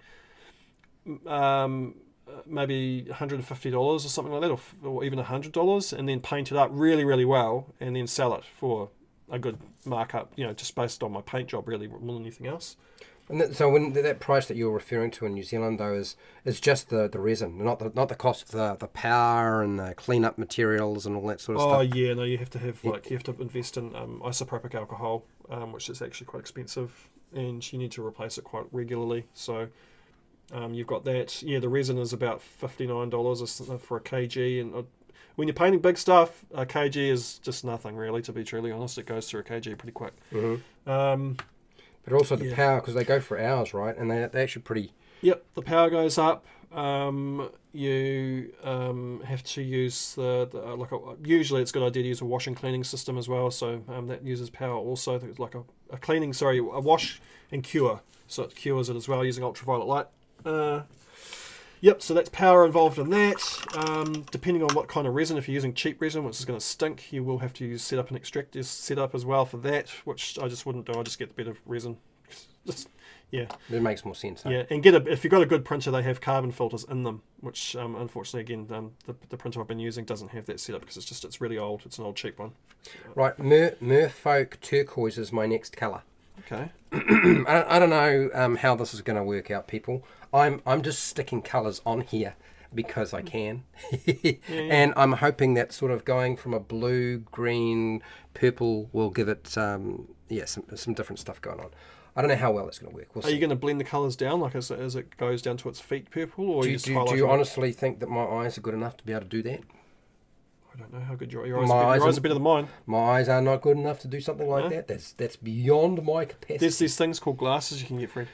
maybe $150 or something like that, or even $100, and then paint it up really, really well, and then sell it for a good markup, just based on my paint job, really, more than anything else. And so when that price that you're referring to in New Zealand, though, is just the resin, not the cost of the power and the cleanup materials and all that sort of stuff. Oh yeah, no, you have to have you have to invest in isopropyl alcohol, which is actually quite expensive, and you need to replace it quite regularly. So you've got that. Yeah, the resin is about $59 for a kg, and when you're painting big stuff, a kg is just nothing really. To be truly honest, it goes through a kg pretty quick. Mm-hmm. But also the power, because they go for hours, right? And they're actually pretty. Yep, the power goes up. You have to use usually it's a good idea to use a wash and cleaning system as well. So that uses power also. It's like a wash and cure. So it cures it as well using ultraviolet light. Yep, so that's power involved in that. Depending on what kind of resin, if you're using cheap resin, which is going to stink, you will have to use setup and extractor setup as well for that, which I just wouldn't do. I just get the better resin. Yeah. It makes more sense. Huh? Yeah, and if you've got a good printer, they have carbon filters in them, which unfortunately, again, the printer I've been using doesn't have that setup because it's really old. It's an old cheap one. Right, Merfolk Turquoise is my next colour. Okay. I don't know how this is going to work out, people. I'm just sticking colours on here because I can. And I'm hoping that sort of going from a blue, green, purple will give it some different stuff going on. I don't know how well it's going to work. We'll see. Are you going to blend the colours down like as it goes down to its feet purple? Or do you honestly think that my eyes are good enough to be able to do that? I don't know how good your eyes are better than mine. My eyes are not good enough to do something like that. That's beyond my capacity. There's these things called glasses you can get, friend.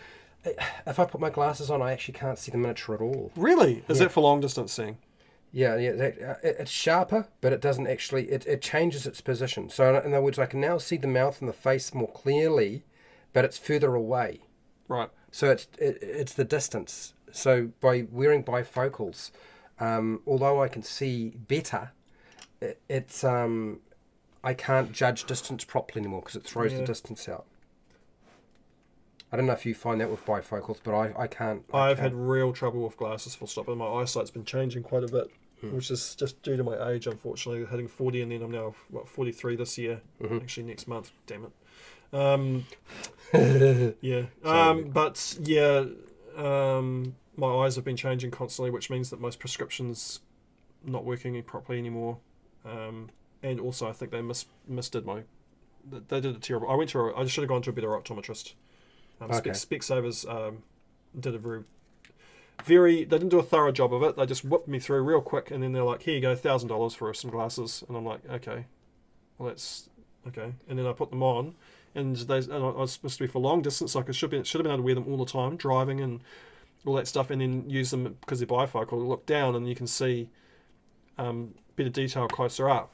If I put my glasses on, I actually can't see the miniature at all. Really? Is that for long distance seeing? Yeah. It's sharper, but it doesn't actually. It changes its position. So in other words, I can now see the mouth and the face more clearly, but it's further away. Right. So it's the distance. So by wearing bifocals, although I can see better, it's I can't judge distance properly anymore because it throws the distance out. I don't know if you find that with bifocals, but I can't. I've had real trouble with glasses, full stop, and my eyesight's been changing quite a bit, which is just due to my age, unfortunately. Hitting 40, and then I'm now 43 this year. Actually, next month. Damn it. My eyes have been changing constantly, which means that most prescriptions not working properly anymore. And also, I think they misdid they did it terrible. I should have gone to a better optometrist. Specsavers did a they didn't do a thorough job of it. They just whipped me through real quick, and then they're like, "Here you go, $1,000 for some glasses," and I'm like, "Okay, well that's okay." And then I put them on, and I was supposed to be for long distance, so I should have been able to wear them all the time, driving and all that stuff, and then use them because they're bifocal. Look down, and you can see better detail closer up.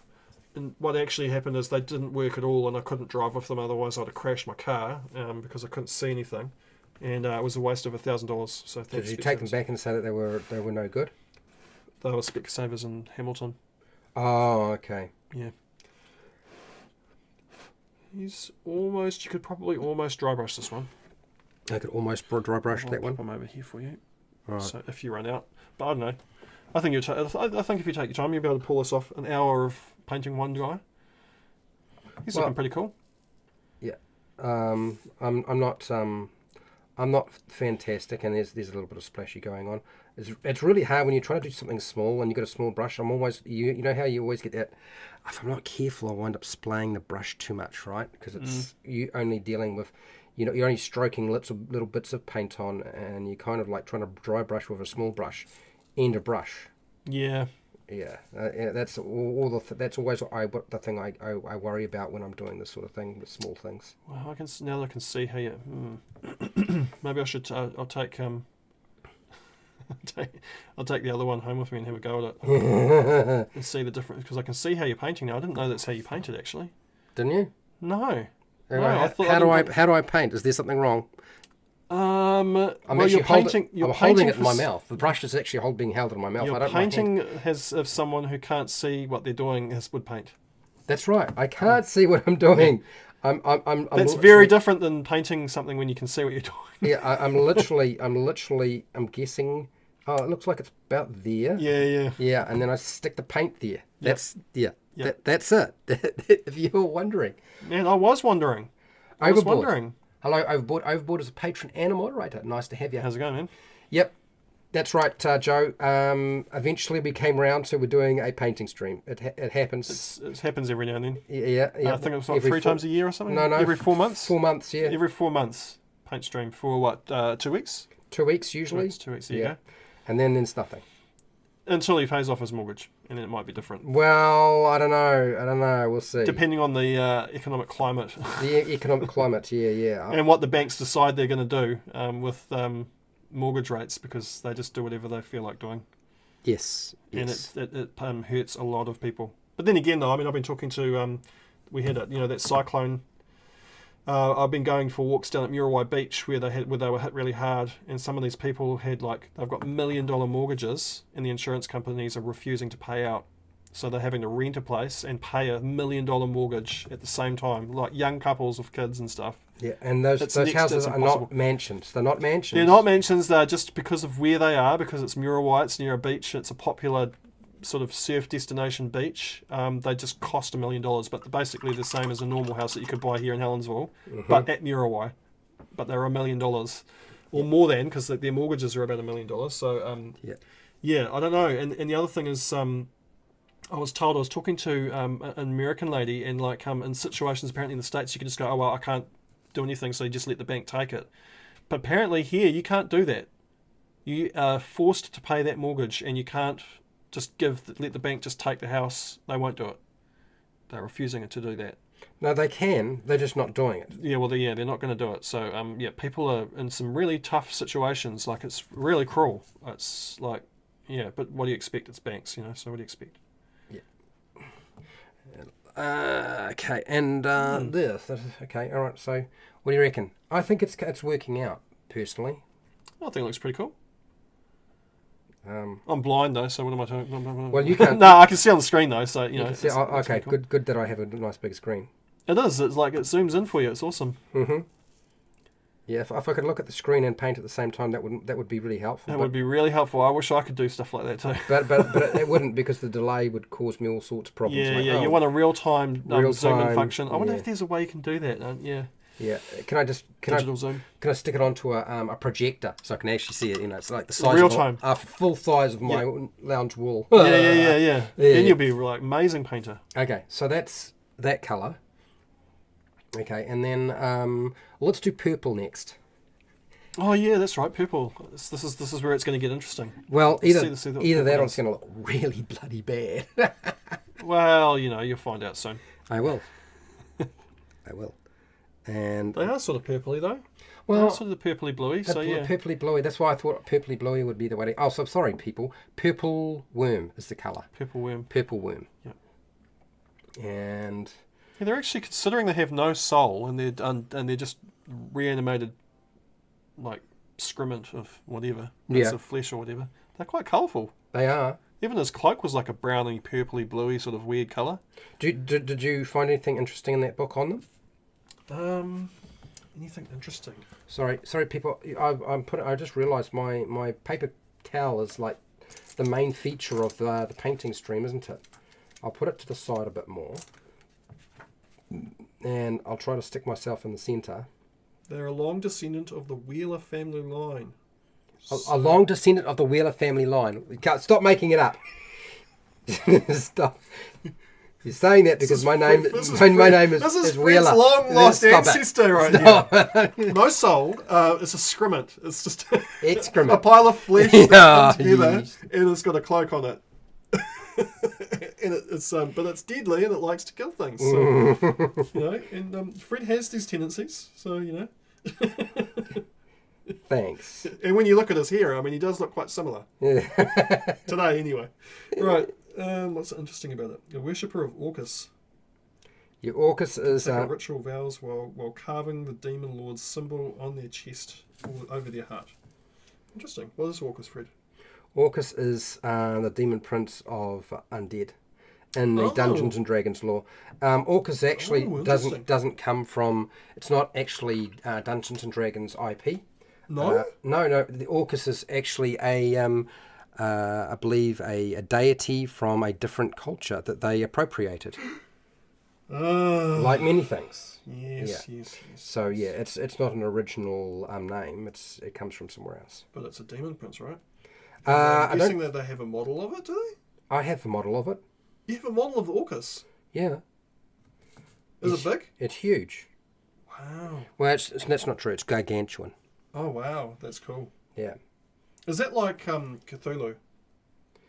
And what actually happened is they didn't work at all, and I couldn't drive with them. Otherwise, I'd have crashed my car because I couldn't see anything, and it was a waste of $1,000. So did you take them back and say that they were no good? They were Specsavers in Hamilton. Oh, okay. Yeah. You could probably almost dry brush this one. I could almost dry brush that one. I'm over here for you. Right. So if you run out, but I don't know. I think if you take your time, you'll be able to pull this off. An hour of painting one guy. He's looking pretty cool. Yeah. I'm not. I'm not fantastic, and there's a little bit of splashy going on. It's really hard when you're trying to do something small and you've got a small brush. I'm always, you know how you always get that, if I'm not careful, I'll wind up splaying the brush too much, right? Because it's you only dealing with, you're only stroking little bits of paint on, and you're kind of like trying to dry brush with a small brush and a brush. Yeah. Yeah, that's that's always the thing I worry about when I'm doing this sort of thing, the small things. Well, now that I can see how you. Maybe I should. I'll take I'll take the other one home with me and have a go at it and see the difference, because I can see how you're painting now. I didn't know that's how you painted actually. Didn't you? No. Right. No, How do I paint? Is there something wrong? Well, you're painting. I'm holding it in my mouth. The brush is actually being held in my mouth. You're painting as if someone who can't see what they're doing would paint. That's right. I can't see what I'm doing. That's very different than painting something when you can see what you're doing. Yeah, I'm guessing. Oh, it looks like it's about there. Yeah. Yeah, and then I stick the paint there. Yep. That's it. If you were wondering. Man, I was wondering. Hello, Overboard is a patron and a moderator. Nice to have you. How's it going, man? Yep, that's right, Joe. Eventually we came round to we're doing a painting stream. It happens. It happens every now and then. Yeah. I think it's like 3 times a year or something? No. Every 4 months? 4 months, yeah. Every 4 months. Paint stream for what, 2 weeks? 2 weeks usually. 2 weeks, there you go. And then there's nothing. Until he pays off his mortgage, and then it might be different. Well, I don't know. We'll see. Depending on the economic climate. The economic climate, yeah. And what the banks decide they're going to do with mortgage rates, because they just do whatever they feel like doing. Yes. And it hurts a lot of people. But then again, though, I mean, I've been talking to, we had that cyclone. I've been going for walks down at Muriwai Beach where they were hit really hard, and some of these people they've got $1 million mortgages, and the insurance companies are refusing to pay out, so they're having to rent a place and pay $1 million mortgage at the same time, like young couples with kids and stuff. Yeah, and those houses are not mansions. They're not mansions. They're not mansions. They're just because of where they are, because it's Muriwai, it's near a beach, it's a popular sort of surf destination beach. They just cost $1 million, but they're basically the same as a normal house that you could buy here in Helensville, but at Muriwai. But they're $1 million or more than, because their mortgages are about $1 million. So I don't know. And the other thing is, I was talking to an American lady, and in situations apparently in the States you can just go, oh well, I can't do anything, so you just let the bank take it. But apparently here you can't do that. You are forced to pay that mortgage, and you can't just let the bank just take the house. They won't do it. They're refusing to do that. No, they can. They're just not doing it. Yeah, well, they're not going to do it. So, people are in some really tough situations. Like, it's really cruel. It's like, but what do you expect? It's banks, so what do you expect? Yeah. Okay, and this. Okay, all right. So, what do you reckon? I think it's working out, personally. I think it looks pretty cool. I'm blind though, so what am I doing? Well, you can't. No, I can see on the screen though, so See, okay, cool. Good that I have a nice big screen. It is. It's like it zooms in for you. It's awesome. Yeah, if I could look at the screen and paint at the same time, that would be really helpful. That would be really helpful. I wish I could do stuff like that too. But it wouldn't, because the delay would cause me all sorts of problems. You want a real-time zoom in function. I wonder if there's a way you can do that. Yeah. Can I zoom? Can I stick it onto a projector so I can actually see it? It's like the size real time, full size of my lounge wall. Yeah. Then you'll be like amazing painter. Okay, so that's that color. Okay, and then let's do purple next. Oh yeah, that's right, purple. This is where it's going to get interesting. Well, either that or it's going to look really bloody bad. Well, you'll find out soon. I will. And they are sort of purpley though. Well, sort of the purpley bluey. So purpley bluey. That's why I thought purpley bluey would be the way to. Oh, so sorry, people. Purple worm is the color. Purple worm. Yep. And they're actually, considering they have no soul and they're just reanimated, like excrement of whatever, bits of flesh or whatever. They're quite colourful. They are. Even his cloak was like a browny, purpley, bluey sort of weird colour. Did you find anything interesting in that book on them? Anything interesting? Sorry, people. I just realised my paper towel is like the main feature of the painting stream, isn't it? I'll put it to the side a bit more, and I'll try to stick myself in the centre. They're a long descendant of the Wheeler family line. A long descendant of the Wheeler family line. Stop making it up. Stop. You're saying that because my name is Wheeler. Fred's long lost ancestor right here. No soul. It's a scrimmet. It's just excrement. A pile of flesh that comes together, and it's got a cloak on it. And but it's deadly and it likes to kill things. So, and Fred has these tendencies. So Thanks. And when you look at his hair, I mean, he does look quite similar. Yeah. Today, anyway. Right. What's interesting about it? A worshipper of Orcus. Your Orcus is ritual vows while carving the demon lord's symbol on their chest or over their heart. Interesting. What is Orcus, Fred? Orcus is the demon prince of undead in the Dungeons and Dragons lore. Orcus actually doesn't come from. It's not actually Dungeons and Dragons IP. No. No. The Orcus is actually I believe a deity from a different culture that they appropriated. Like many things. Yes. So yeah, it's not an original name. It comes from somewhere else. But it's a demon prince, right? I'm guessing that they have a model of it, do they? I have a model of it. You have a model of the Orcus? Yeah. Is it big? It's huge. Wow. Well, that's not true. It's gargantuan. Oh wow, that's cool. Yeah. Is that like Cthulhu?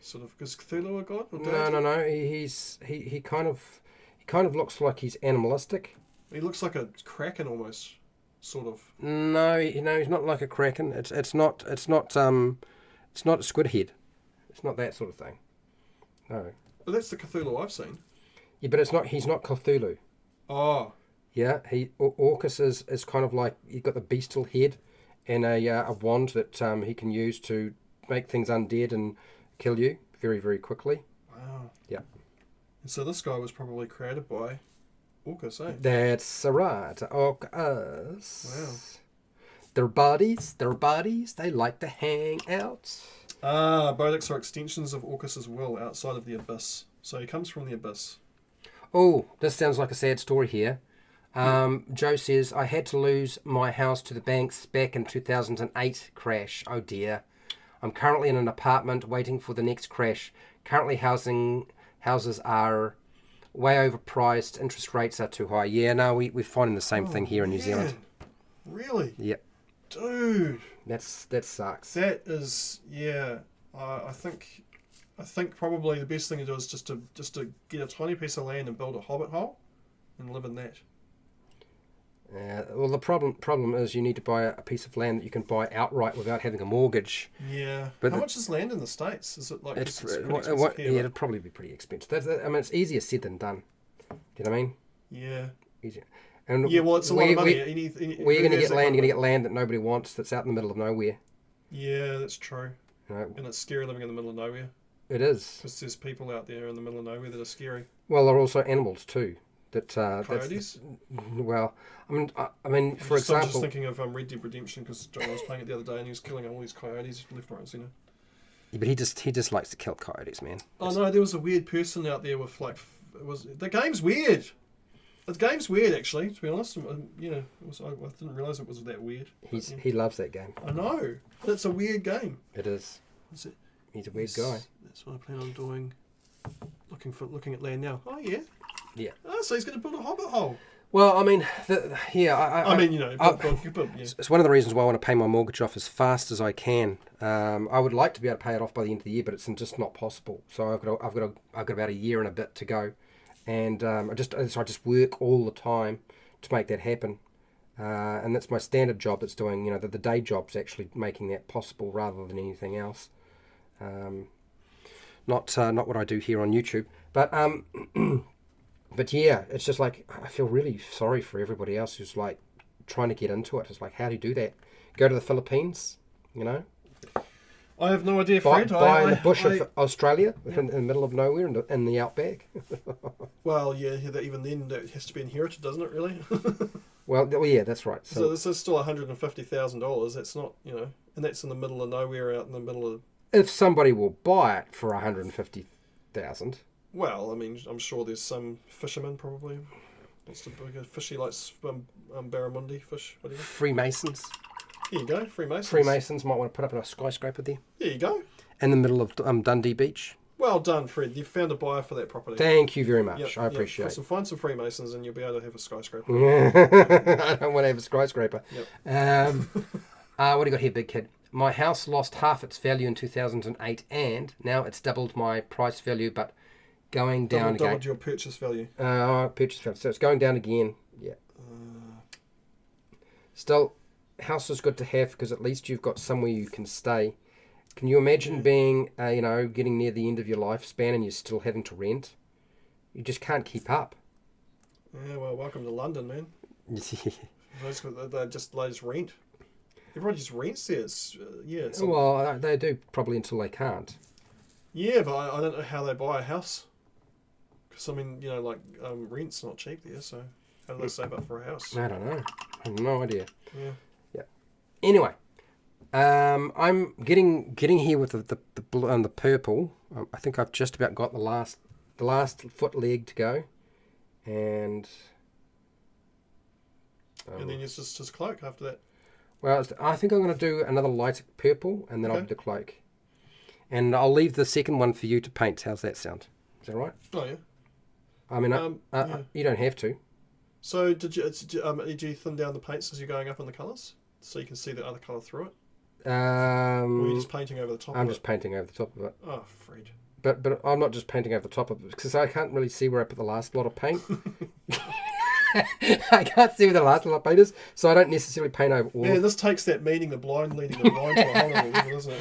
Sort of, is Cthulhu a god? Or No. He kind of looks like he's animalistic. He looks like a kraken almost, sort of. No, he's not like a kraken. It's not a squid head. It's not that sort of thing. No. But that's the Cthulhu I've seen. Yeah, but he's not Cthulhu. Oh. Yeah, Orcus is kind of like, he's got the bestial head and a wand that he can use to make things undead and kill you very, very quickly. Wow. Yeah. And so this guy was probably created by Orcus, eh? That's right, Orcus. Wow. Their bodies, they like to hang out. Bodaks are extensions of Orcus's will outside of the Abyss. So he comes from the Abyss. Oh, this sounds like a sad story here. Joe says, I had to lose my house to the banks back in 2008 crash. Oh dear. I'm currently in an apartment waiting for the next crash. Currently houses are way overpriced. Interest rates are too high. Yeah, no, we're finding the same thing here in New Zealand. Really? Yep. Dude. That sucks. That is, yeah. I think probably the best thing to do is just to get a tiny piece of land and build a hobbit hole and live in that. Well, the problem is you need to buy a piece of land that you can buy outright without having a mortgage. Yeah. But how much is land in the States? Is it like it's pretty expensive here? Yeah, it'd probably be pretty expensive. I mean, it's easier said than done. Do you know what I mean? Yeah. Easier. And yeah, well, it's a lot of money. Where you're going to get land? You're going to get land that nobody wants that's out in the middle of nowhere. Yeah, that's true. You know, and it's scary living in the middle of nowhere. It is. Because there's people out there in the middle of nowhere that are scary. Well, there are also animals too. Coyotes? Well, I mean, for example... I'm just thinking of Red Dead Redemption because John was playing it the other day and he was killing all these coyotes left, right, and centre. Yeah, but he just likes to kill coyotes, man. Oh no, there was a weird person out there with the game's weird. The game's weird, actually. To be honest, I didn't realise it was that weird. He loves that game. I know. It's a weird game. It is. Is it? He's a weird guy. That's what I plan on doing. Looking at land now. Oh yeah. Yeah. Oh, so he's going to build a hobbit hole. Well, I mean, it's one of the reasons why I want to pay my mortgage off as fast as I can. I would like to be able to pay it off by the end of the year, but it's just not possible. So I've got about a year and a bit to go, and I just work all the time to make that happen. And that's my standard job. That's doing the day job's actually making that possible rather than anything else. Not what I do here on YouTube, but. But yeah, it's just like, I feel really sorry for everybody else who's like trying to get into it. It's like, how do you do that? Go to the Philippines, I have no idea, Fred. Buy in the bush of Australia, in the middle of nowhere, in the outback. Well, yeah, even then, that has to be inherited, doesn't it, really? Well, yeah, that's right. So this is still $150,000. That's not, and that's in the middle of nowhere, out in the middle of... If somebody will buy it for $150,000... Well, I mean, I'm sure there's some fishermen probably. What's the bigger fish he likes? Barramundi fish. What do you think? Freemasons. Here you go, Freemasons. Freemasons might want to put up a skyscraper there. There you go. In the middle of Dundee Beach. Well done, Fred. You've found a buyer for that property. Thank you very much. Yep, I appreciate it. So find some Freemasons and you'll be able to have a skyscraper. I don't want to have a skyscraper. Yep. What do you got here, big kid? My house lost half its value in 2008 and now it's doubled my price value, but going down again. Doubled your purchase value. Purchase value. So it's going down again. Yeah. Still, house is good to have because at least you've got somewhere you can stay. Can you imagine being, getting near the end of your lifespan and you're still having to rent? You just can't keep up. Yeah, well, welcome to London, man. They just rent. Everybody just rents there. Well, they do probably until they can't. Yeah, but I don't know how they buy a house. Because, rent's not cheap there, so how do they save up for a house? I don't know. I have no idea. Yeah. Anyway, I'm getting here with the blue and the purple. I think I've just about got the last foot leg to go, and then it's just cloak after that. Well, I think I'm going to do another light purple, and then I'll do the cloak, and I'll leave the second one for you to paint. How's that sound? Is that right? Oh yeah. I mean, you don't have to. So did you thin down the paints as you're going up in the colours so you can see the other colour through it? Or are you just painting over the top of it? I'm just painting over the top of it. Oh, Fred. But I'm not just painting over the top of it because I can't really see where I put the last lot of paint. I can't see where the last lot of paint is, so I don't necessarily paint over all. Yeah, this takes that meaning the blind leading the blind to a whole other level, doesn't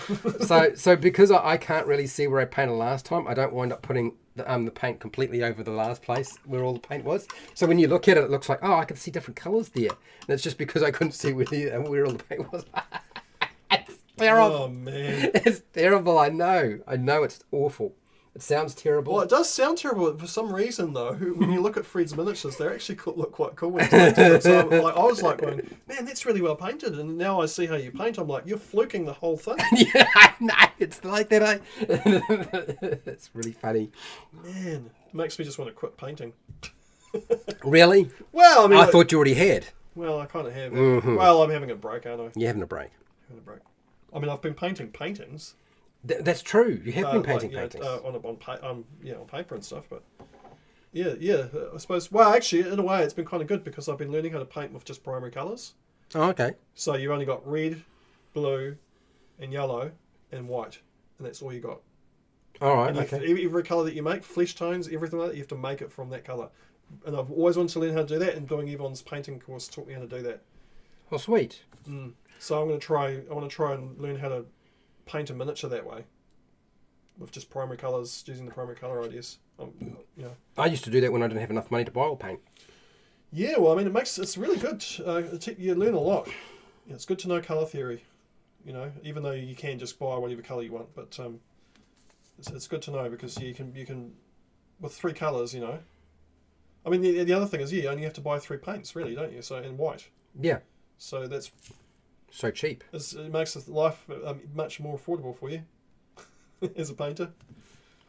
it? So because I can't really see where I painted last time, I don't wind up putting the paint completely over the last place where all the paint was. So when you look at it, it looks like, I can see different colours there. And it's just because I couldn't see where all the paint was. It's terrible. Oh, man. It's terrible, I know. I know it's awful. It sounds terrible. Well, it does sound terrible for some reason, though. When you look at Fred's miniatures, they actually look quite cool when he's painted. So I was like going, man, that's really well painted. And now I see how you paint. I'm like, you're fluking the whole thing. Yeah, I know. It's like that. It's really funny. Man, it makes me just want to quit painting. Really? Well, I mean... I thought you already had. Well, I kind of have. Mm-hmm. Well, I'm having a break, aren't I? You're having a break. I mean, I've been painting paintings. That's true. You have been painting paintings. On paper and stuff, but yeah, I suppose. Well, actually, in a way, it's been kind of good because I've been learning how to paint with just primary colours. Oh, okay. So you've only got red, blue, and yellow, and white, and that's all you got. All right. And okay. Every colour that you make, flesh tones, everything like that, you have to make it from that colour. And I've always wanted to learn how to do that, and doing Yvonne's painting course taught me how to do that. Oh, sweet. So I want to try and learn how to paint a miniature that way, with just primary colours, using the primary colour ideas. I used to do that when I didn't have enough money to buy oil paint. Yeah, well, I mean, it's really good. You learn a lot. It's good to know colour theory, even though you can just buy whatever colour you want. But it's good to know because you can with 3 colours, I mean, the other thing is, you only have to buy 3 paints, really, don't you? So in white. Yeah. So that's so cheap. It makes life much more affordable for you as a painter.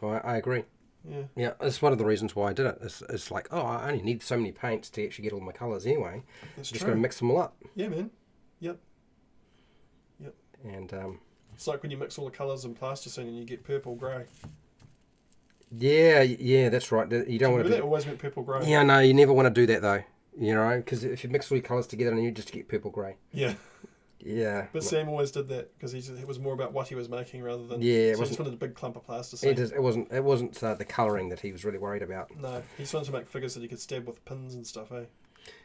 Oh, I agree. Yeah. Yeah, it's one of the reasons why I did it. It's like, I only need so many paints to actually get all my colours anyway. That's just true. got to mix them all up. Yeah, man. Yep. And it's like when you mix all the colours in plasticine and you get purple grey. Yeah, that's right. You don't want to. That always meant purple grey. Yeah, no, you never want to do that though. Because if you mix all your colours together, then you just get purple grey. Yeah. Yeah. But Sam always did that because it was more about what he was making rather than. Yeah, so he just wanted a big clump of plasticine. It wasn't the colouring that he was really worried about. No, he just wanted to make figures that he could stab with pins and stuff, eh?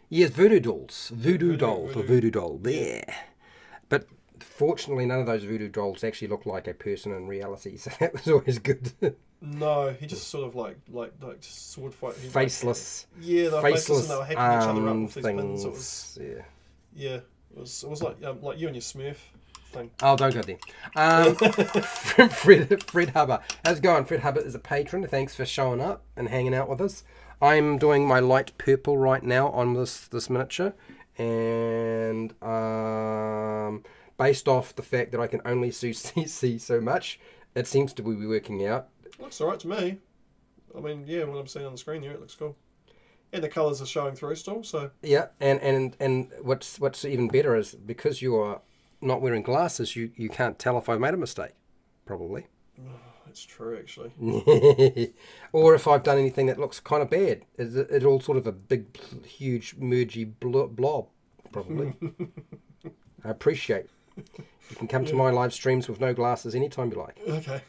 Yes, voodoo dolls. Voodoo doll. Yeah. But fortunately, none of those voodoo dolls actually look like a person in reality, so that was always good. No, he just sort of like sword fight. Faceless. They're faceless and they were hacking each other up with these things. pins. It was like you and your Smurf thing. Oh, don't go there. Fred Hubber. How's it going? Fred Hubber is a patron. Thanks for showing up and hanging out with us. I'm doing my light purple right now on this miniature, and based off the fact that I can only see so much, it seems to be working out. Looks alright to me. I mean, yeah, what I'm seeing on the screen here, it looks cool. And the colours are showing through still, so... Yeah, and what's even better is because you're not wearing glasses, you can't tell if I've made a mistake, probably. That's true, actually. Or if I've done anything that looks kind of bad. It's all sort of a big, huge, mergy blob, probably. I appreciate. You can come to my live streams with no glasses anytime you like. Okay.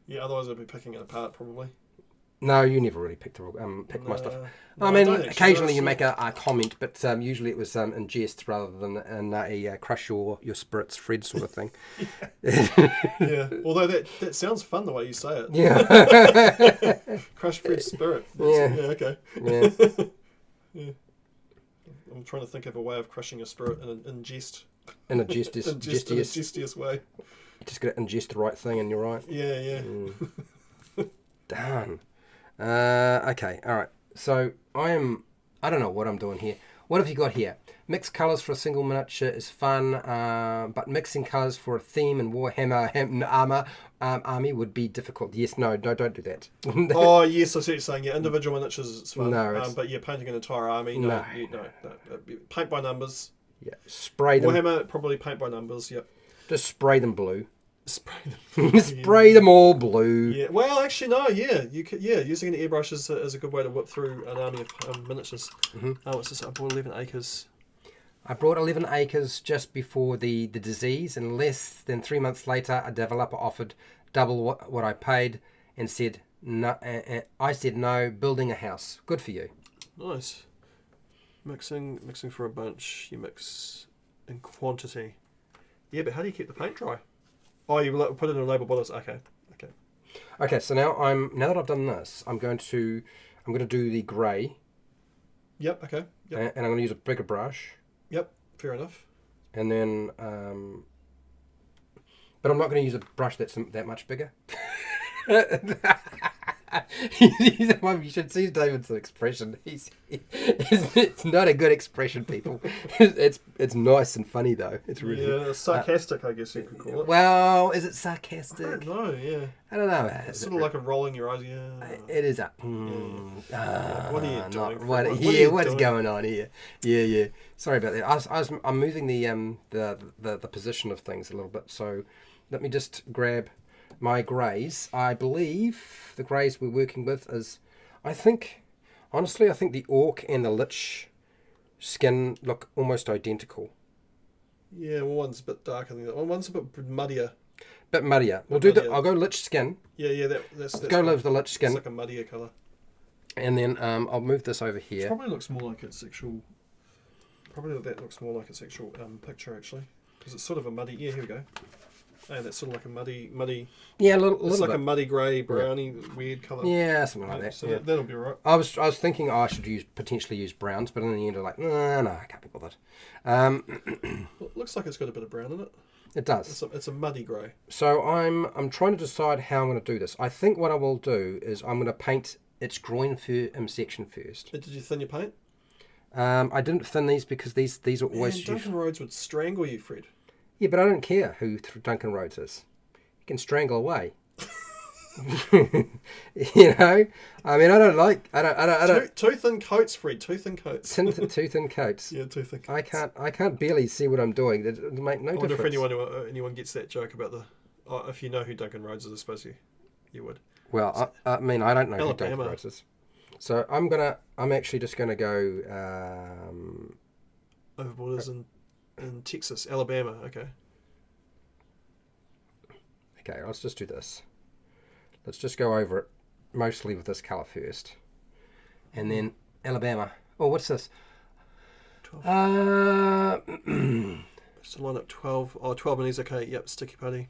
Yeah, otherwise I'd be picking it apart, probably. No, you never really picked my stuff. I mean, occasionally you make a comment, but usually it was in jest rather than in a crush your spirits, Fred sort of thing. Yeah, although that sounds fun the way you say it. Yeah. Crush Fred's spirit. Yeah. Yeah, okay. Yeah. Yeah. I'm trying to think of a way of crushing a spirit in jest. In a gestiest way. Just got to ingest the right thing and you're right. Yeah, yeah. Darn. Okay, alright. So I don't know what I'm doing here. What have you got here? Mix colours for a single miniature is fun, but mixing colours for a theme and Warhammer army would be difficult. Yes, no, don't do that. Oh, yes, I see what you're saying. Yeah, individual miniatures is fun. No, but yeah, painting an entire army, no. Paint by numbers. Yeah, spray them. Warhammer, probably paint by numbers, yep. Just spray them blue. Spray them. Spray them all blue. Yeah. Well, actually, no. Yeah, you could. Yeah, using an airbrush is a good way to whip through an army of miniatures. Mm-hmm. What's this? I bought 11 acres. I brought 11 acres just before the disease, and less than 3 months later, a developer offered double what I paid, and said no. I said no. Building a house. Good for you. Nice. Mixing for a bunch. You mix in quantity. Yeah, but how do you keep the paint dry? Oh, you put it in a label bottles. Okay. Okay, so now that I've done this, I'm going to do the grey. Yep. Okay. Yep. And I'm going to use a bigger brush. Yep. Fair enough. And then, but I'm not going to use a brush that's that much bigger. You should see David's expression. It's not a good expression, people. It's nice and funny though. It's really sarcastic, I guess you could call it. Well, is it sarcastic? I don't know. Yeah, I don't know. It's sort of like a rolling your eyes. Yeah, it is a. What are you doing? What is going on here? Yeah. Sorry about that. I'm moving the position of things a little bit. So let me just grab my greys. I believe the greys we're working with is, honestly, I think the orc and the lich skin look almost identical. Yeah, well, one's a bit darker than the other. One's a bit muddier. I'll go lich skin. Yeah, that's go live the lich skin. It's like a muddier colour. And then I'll move this over here. Which probably looks more like its actual. Probably that looks more like its actual picture actually, because it's sort of a muddy. Yeah, here we go. And it's sort of like a muddy. Yeah, a little it's like bit. A muddy grey, browny, weird colour. Yeah, something like that. So yeah. that'll be right. I was thinking I should potentially use browns, but in the end I'm like, no, I can't be bothered. Well, it looks like it's got a bit of brown in it. It does. It's a muddy grey. So I'm trying to decide how I'm going to do this. I think what I will do is I'm going to paint its groin section first. Did you thin your paint? I didn't thin these because these are always. Duncan Rhodes would strangle you, Fred. Yeah, but I don't care who Duncan Rhodes is. He can strangle away. You know, I mean, I don't. Two thin coats, Fred. Two thin coats. Two thin coats. Yeah, two thin coats. I can't barely see what I'm doing. It make no difference. I wonder if anyone gets that joke about if you know who Duncan Rhodes is, I suppose you would. Well, I mean, I don't know Alabama. who Duncan Rhodes is. So I'm actually just gonna go over borders in Texas, Alabama. Okay, let's just do this. Let's just go over it, mostly with this colour first. And then Alabama. Oh, what's this? 12. Just line up 12. Oh, 12 minis, okay. Yep, sticky putty.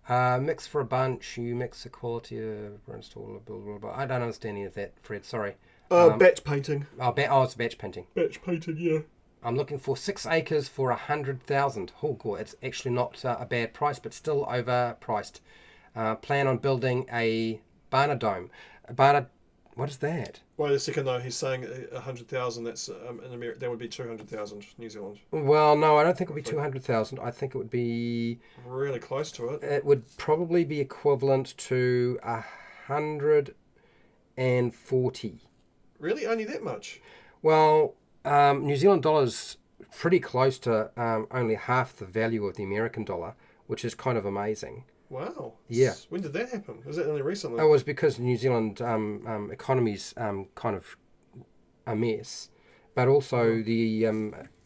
Mix for a bunch. You mix the quality of install, blah, blah, blah. I don't understand any of that, Fred. Sorry. Batch painting. It's batch painting. Batch painting, yeah. I'm looking for 6 acres for 100,000. Oh, cool. It's actually not a bad price, but still overpriced. Plan on building a Barna Dome. What is that? Wait a second, though. He's saying 100,000. That's in America. That would be 200,000 New Zealand. Well, no, I don't think it would be 200,000. I think it would be really close to it. It would probably be equivalent to 100 $1.40. Really? Only that much? Well, New Zealand dollar's pretty close to only half the value of the American dollar, which is kind of amazing. Wow. Yeah. When did that happen? Was that only recently? It was because New Zealand economy's kind of a mess, but also the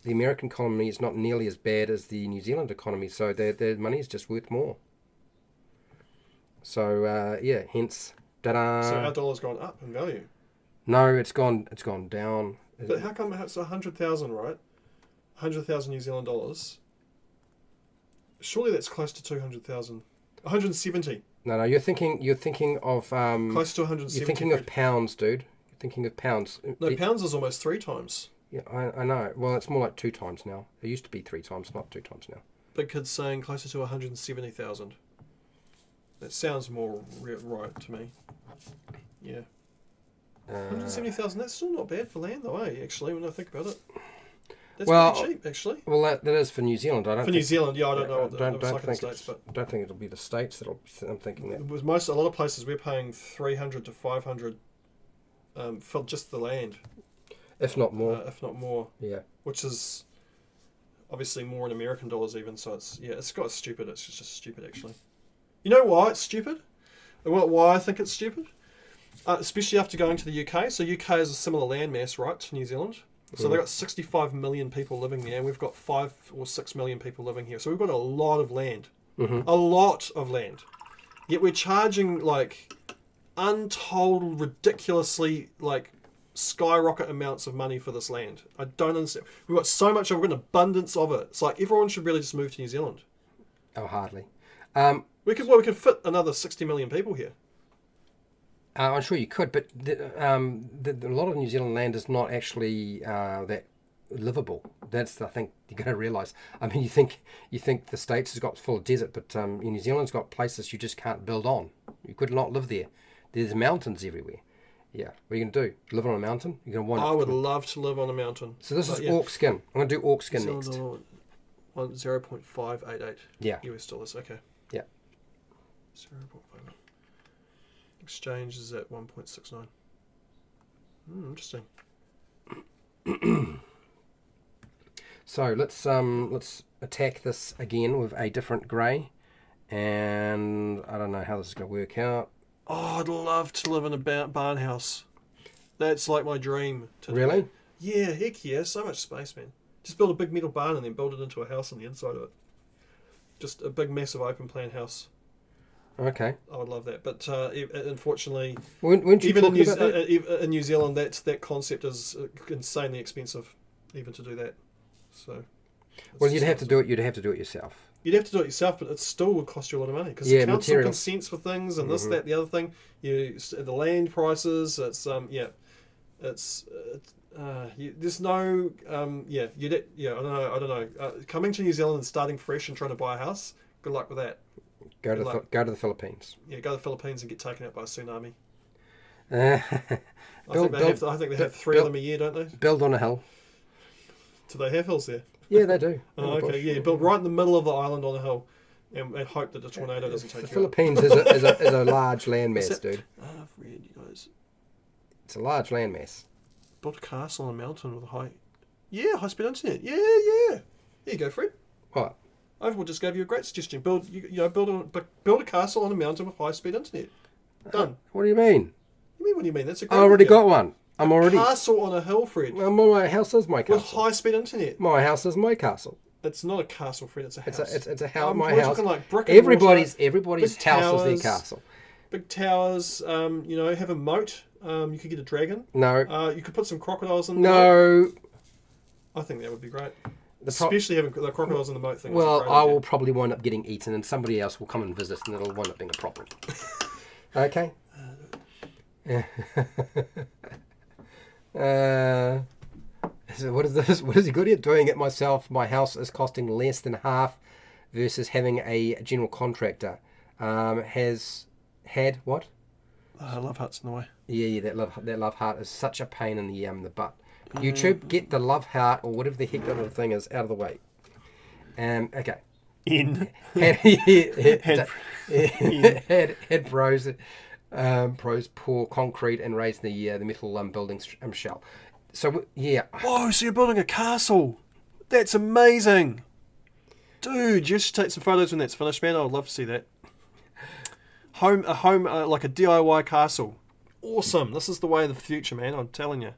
American economy is not nearly as bad as the New Zealand economy, so their money is just worth more. So hence, ta-da. So our dollar's gone up in value. No, it's gone down. But how come it's 100,000, right? 100,000 New Zealand dollars. Surely that's close to 200,000. 170. No, you're thinking of Close to 170. you're thinking of pounds, dude. You're thinking of pounds. No, pounds is almost 3 times. Yeah, I know. Well, it's more like 2 times now. It used to be 3 times, not 2 times now. Big Kid's saying closer to 170,000. That sounds more right to me. Yeah. 170,000, that's still not bad for land though, actually, when I think about it. That's pretty cheap, actually. Well, that is for New Zealand. I don't. For New Zealand, yeah, I don't know what don't it's like in the think States, but I don't think it'll be the States that'll. I'm thinking that. With a lot of places, we're paying 300 to 500 for just the land. If not more. If not more. Yeah. Which is obviously more in American dollars even, so it's got stupid. It's just stupid, actually. You know why it's stupid? Why I think it's stupid? Especially after going to the UK. So UK is a similar landmass, right, to New Zealand. So they've got 65 million people living there, and we've got 5 or 6 million people living here. So we've got a lot of land. Mm-hmm. A lot of land. Yet we're charging, like, untold, ridiculously, like, skyrocket amounts of money for this land. I don't understand. We've got so much, we've got an abundance of it. It's like everyone should really just move to New Zealand. Oh, hardly. We could fit another 60 million people here. I'm sure you could, but a lot of New Zealand land is not actually that livable. That's the thing you got to realise. I mean, you think the States has got full of desert, but New Zealand's got places you just can't build on. You could not live there. There's mountains everywhere. Yeah, what are you going to do? Live on a mountain? You're going to want. I would love to live on a mountain. So this is orc skin. I'm going to do orc skin next. 0.588. Yeah. US dollars. Okay. Yeah. 0.5. Exchange is at 1.69. Interesting. So let's attack this again with a different grey, and I don't know how this is going to work out. Oh, I'd love to live in a barn house. That's like my dream. Really? Yeah, heck yeah. So much space, man. Just build a big metal barn and then build it into a house on the inside of it. Just a big, massive, open plan house. Okay. I would love that, but unfortunately, weren't you even in New Zealand, that concept is insanely expensive, even to do that. So, well, you'd have to do it. You'd have to do it yourself. You'd have to do it yourself, but it still would cost you a lot of money because the council consents for things and this, that, the other thing. The land prices. It's there's no I don't know. Coming to New Zealand and starting fresh and trying to buy a house. Good luck with that. Go to the Philippines. Yeah, go to the Philippines and get taken out by a tsunami. I think they have 3 of them a year, don't they? Build on a hill. Do they have hills there? Yeah, they do. Oh, okay, yeah. Build right in the middle of the island on a hill, and hope that the tornado doesn't take you out. The Philippines is a large landmass, dude. I've read, you guys. It's a large landmass. Build a castle on a mountain with a high-speed internet. Yeah. There you go, Fred. What? Overwood just gave you a great suggestion. Build a castle on a mountain with high-speed internet. Done. What do you mean? What do you mean? That's a great I already idea. got one. Castle on a hill, Fred. Well, my house is my castle. With high-speed internet. My house is my castle. It's not a castle, Fred. It's a house. It's a house. My we're house. talking like brick and everybody's mortar, house is their castle. Big towers. Have a moat. You could get a dragon. No. You could put some crocodiles in. No. I think that would be great. Especially having the crocodiles in the moat thing. Well, I will probably wind up getting eaten, and somebody else will come and visit, and it'll wind up being a problem. Okay. So what is this? What is he good at doing it myself? My house is costing less than half, versus having a general contractor. Has had what? Love hearts in the way. Yeah, that love heart is such a pain in the butt. YouTube, get the love heart or whatever the heck that little thing is out of the way. Okay. In. Head bros. Pros pour concrete and raise the metal building shell. So yeah, Oh, so you're building a castle. That's amazing. Dude, you should take some photos when that's finished, man. I would love to see that. A home, like a DIY castle. Awesome. This is the way of the future, man. I'm telling you.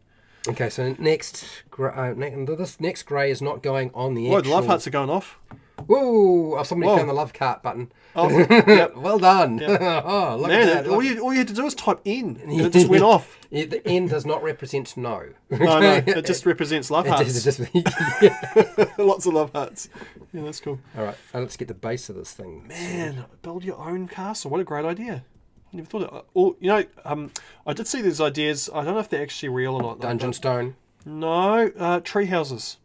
okay. So this next grey is not going on the Oh, actual... the love hearts are going off. Whoa! Oh, somebody Whoa. found the love cart button. Oh, yep. Well done. Yep. Oh, look Man, at that. all you had to do was type N, and it just went off. Yeah, the N does not represent no. No, it just represents love hearts. Yeah. Lots of love hearts. Yeah, that's cool. All right, let's get the base of this thing. Man, build your own castle. What a great idea. I never thought of it. Oh, I did see these ideas. I don't know if they're actually real or not. Dungeon stone. No, tree houses.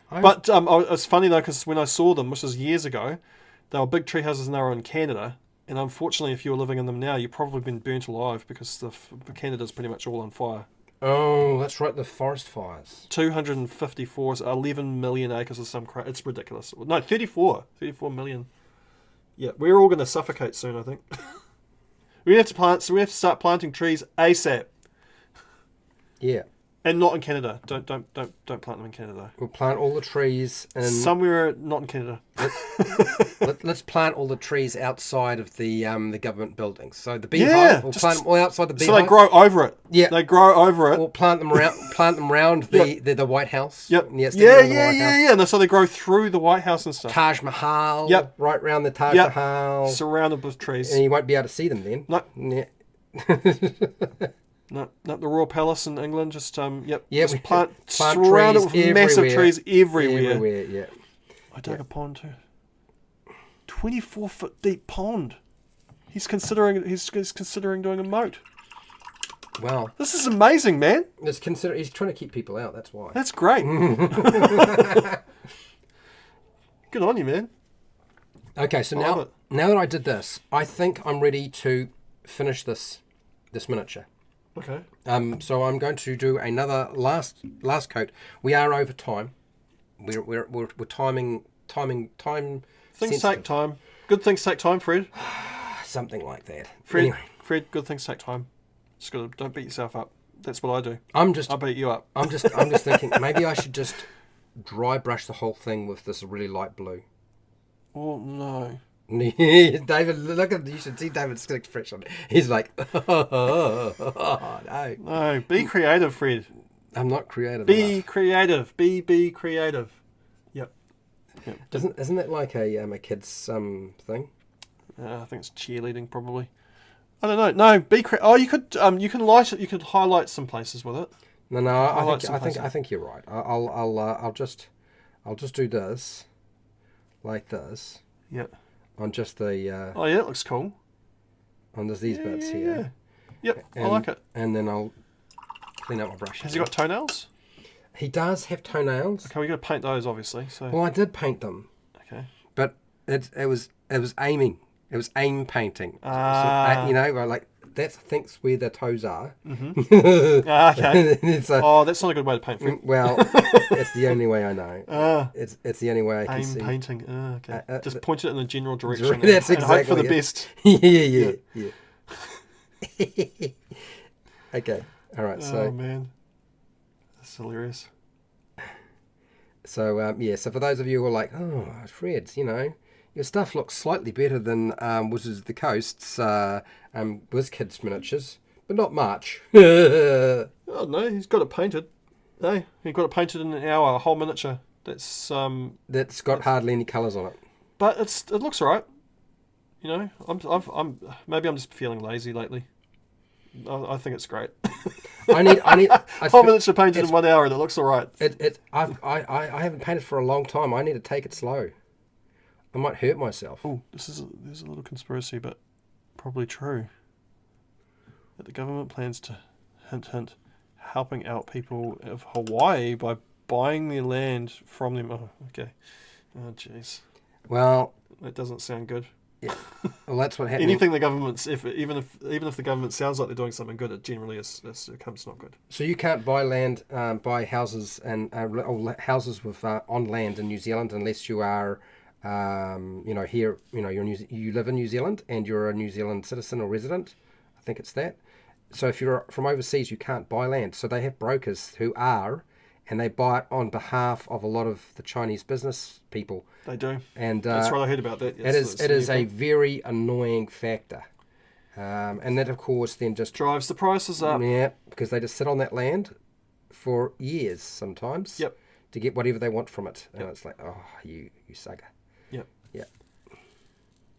Oh. But it's funny though, because when I saw them, which was years ago, they were big tree houses and they were in Canada. And unfortunately, if you were living in them now, you've probably been burnt alive because Canada's pretty much all on fire. Oh, that's right, the forest fires. 254, 11 million acres of some crap. It's ridiculous. No, 34 million. Yeah, we're all going to suffocate soon, I think. we have to start planting trees ASAP. Yeah. And not in Canada. Don't plant them in Canada. We'll plant all the trees in... Somewhere not in Canada. Let's plant all the trees outside of the government buildings. So the beehive, we'll plant them all outside the beehive. So they grow over it. Yeah. They grow over it. We'll plant them round the White House. Yep. Yeah. No, so they grow through the White House and stuff. Taj Mahal. Yep. Right round the Taj Mahal. Surrounded with trees. And you won't be able to see them then. No. Yeah. No, not the Royal Palace in England. Just we plant trees surrounded with massive trees everywhere. Everywhere, yeah. I dug a pond too. 24-foot deep pond. He's considering doing a moat. Wow. This is amazing, man. He's trying to keep people out. That's why. That's great. Good on you, man. Okay, so now that I did this, I think I'm ready to finish this miniature. Okay. So I'm going to do another last coat. We are over time. We're timing. Things take time. Good things take time, Fred. Something like that. Fred, Anyway, Fred, good things take time. Just gotta don't beat yourself up. That's what I do. I beat you up. I'm just thinking maybe I should just dry brush the whole thing with this really light blue. Oh no. David, look at you should see David's expression. He's like, oh, no. No, be creative, Fred. I'm not creative. Be creative. Be creative. Yep. Isn't that like a kid's thing? I think it's cheerleading, probably. I don't know. No, be creative. Oh, you could light it. You could highlight some places with it. No. I think you're right. I'll just do this, like this. Yeah. On just the... oh, yeah, it looks cool. On just these bits here. Yep, I like it. And then I'll clean out my brush. Has he got toenails? He does have toenails. Okay, we got to paint those, obviously. So. Well, I did paint them. Okay. But it was aiming. It was aim painting. Ah. So, like... That's, I think, where the toes are. Mm-hmm. Okay. That's not a good way to paint, Fred. Well, it's the only way I know. It's the only way I can see. Aim painting. Okay. Just point it in a general direction. That's and exactly hope for the best. Yeah. Okay. All right. Oh man, that's hilarious. So so for those of you who are like, oh, Fred's, your stuff looks slightly better than Wizards of the Coast's WizKids miniatures, but not much. Oh no, he's got it painted. No, he got it painted in an hour, a whole miniature. That's got hardly any colours on it. But it looks alright. I'm maybe I'm just feeling lazy lately. I think it's great. I need whole miniature painted in 1 hour and it looks alright. I haven't painted for a long time. I need to take it slow. I might hurt myself. Oh, there's a little conspiracy, but probably true. That the government plans to hint helping out people of Hawaii by buying their land from them. Oh, okay. Oh, jeez. Well, that doesn't sound good. Yeah. Well, that's what happens. Anything the government's, even if the government sounds like they're doing something good, it generally is not good. So you can't buy land, buy houses and houses with on land in New Zealand unless you are Here, you live in New Zealand and you're a New Zealand citizen or resident. I think it's that. So if you're from overseas, you can't buy land. So they have brokers who are, and they buy it on behalf of a lot of the Chinese business people. They do. And that's right, I heard about that. It is a very annoying factor. And that, of course, then just drives the prices up. Yeah, because they just sit on that land for years sometimes. Yep. To get whatever they want from it. And Yep. it's like, oh, you sucker. Yep. Yeah.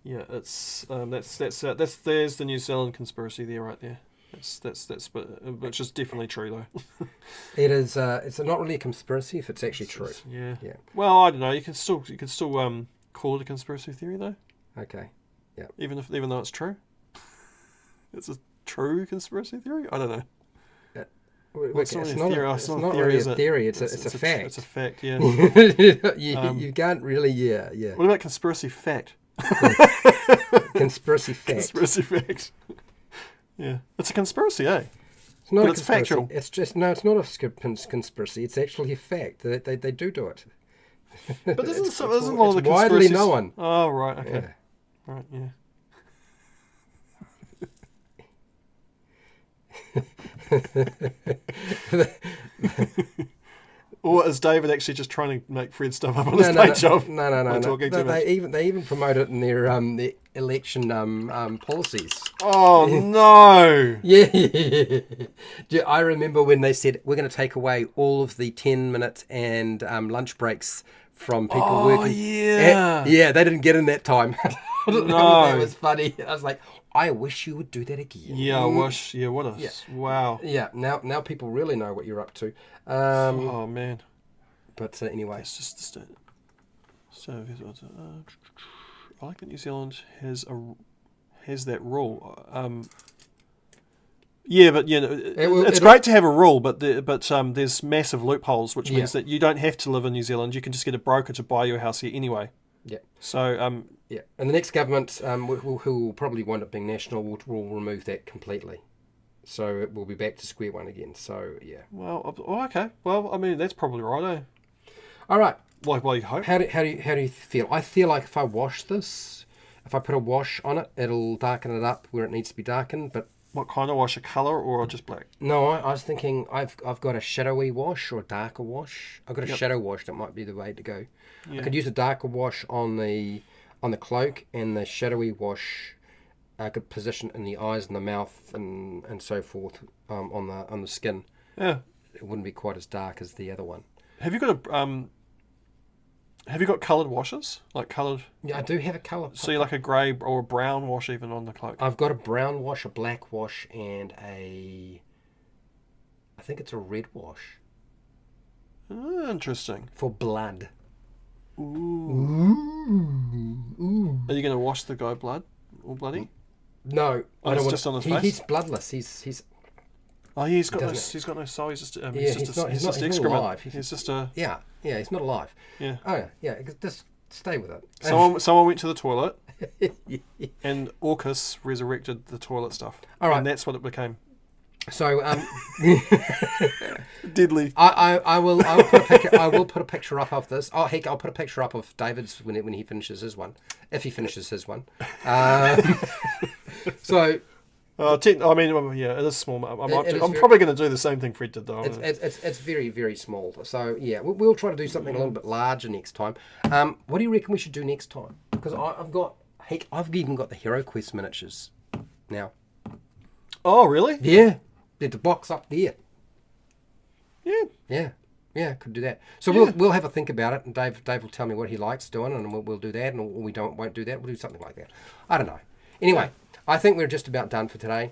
Yeah, it's there's the New Zealand conspiracy there, right there. Which is definitely true though. It is. It's not really a conspiracy if it's actually true. Yeah. Yeah. Well, I don't know. You can still call it a conspiracy theory though. Okay. Yeah. Even though it's true. It's a true conspiracy theory. I don't know. It's not really a theory. It's a fact. It's a fact. Yeah. You can't really. Yeah. Yeah. What about conspiracy fact? Conspiracy fact. Conspiracy fact. Yeah, it's a conspiracy, eh? It's not but a it's conspiracy. factual. It's just no. It's not a conspiracy. It's actually a fact. They do it. But isn't it's one of the widely conspiracies known. Oh right, okay, Yeah. right, yeah. Or is David actually just trying to make Fred stuff up on his page job? No. Talking too much? They even promote it in their election policies. Oh no! Yeah. I remember when they said we're going to take away all of the 10-minute and lunch breaks from people working. Yeah. Yeah, they didn't get in that time. No. That was funny. I was like, I wish you would do that again. Yeah, I wish. Yeah, what a wow. Yeah, now people really know what you're up to. Oh man. But anyway, It's just the state. So I like that New Zealand has that rule. Yeah, but it's great to have a rule, but there's massive loopholes, which means that you don't have to live in New Zealand. You can just get a broker to buy your house here anyway. Yeah. So yeah, and the next government, who will probably wind up being national, will remove that completely. So it will be back to square one again. So yeah. well, okay. Well, I mean that's probably right. Eh? All right. Well, you hope. How do you feel? I feel like if I wash this, if I put a wash on it, it'll darken it up where it needs to be darkened. But What kind of wash? A colour or just black? no, I was thinking I've got a shadowy wash or a darker wash. I've got a shadow wash. That might be the way to go. Yeah. I could use a darker wash on the cloak, and the shadowy wash I could position in the eyes and the mouth and so forth on the skin. Yeah. It wouldn't be quite as dark as the other one. Have you got coloured washes? Like coloured? Yeah, I do have a colour. So you like a grey or a brown wash even on the cloak? I've got a brown wash, a black wash, and I think it's a red wash. Oh, interesting. For blood. Ooh. Are you going to wash the guy all bloody? No, Oh, it's just on his face? He's bloodless. He's Oh, he's got no soul. He's just he's not excrement. alive. He's just a yeah. He's not alive. yeah. Oh yeah. Just stay with it. Someone went to the toilet, and Orcus resurrected the toilet stuff. All right. And that's what it became. So Deadly. I will put a picture up of this. Oh heck, I'll put a picture up of David's when he finishes his one, if he finishes his one. So. I mean, yeah, it is small. I'm very- probably going to do the same thing Fred did, though. It's very, very small. So yeah, we'll try to do something a little bit larger next time. What do you reckon we should do next time? Because I've even got the Hero Quest miniatures now. Oh, really? Yeah, there's the box up there. Yeah. Yeah, could do that. So we'll have a think about it, and Dave will tell me what he likes doing, and we'll do that, and we won't do that. We'll do something like that. I don't know. Anyway. I think we're just about done for today,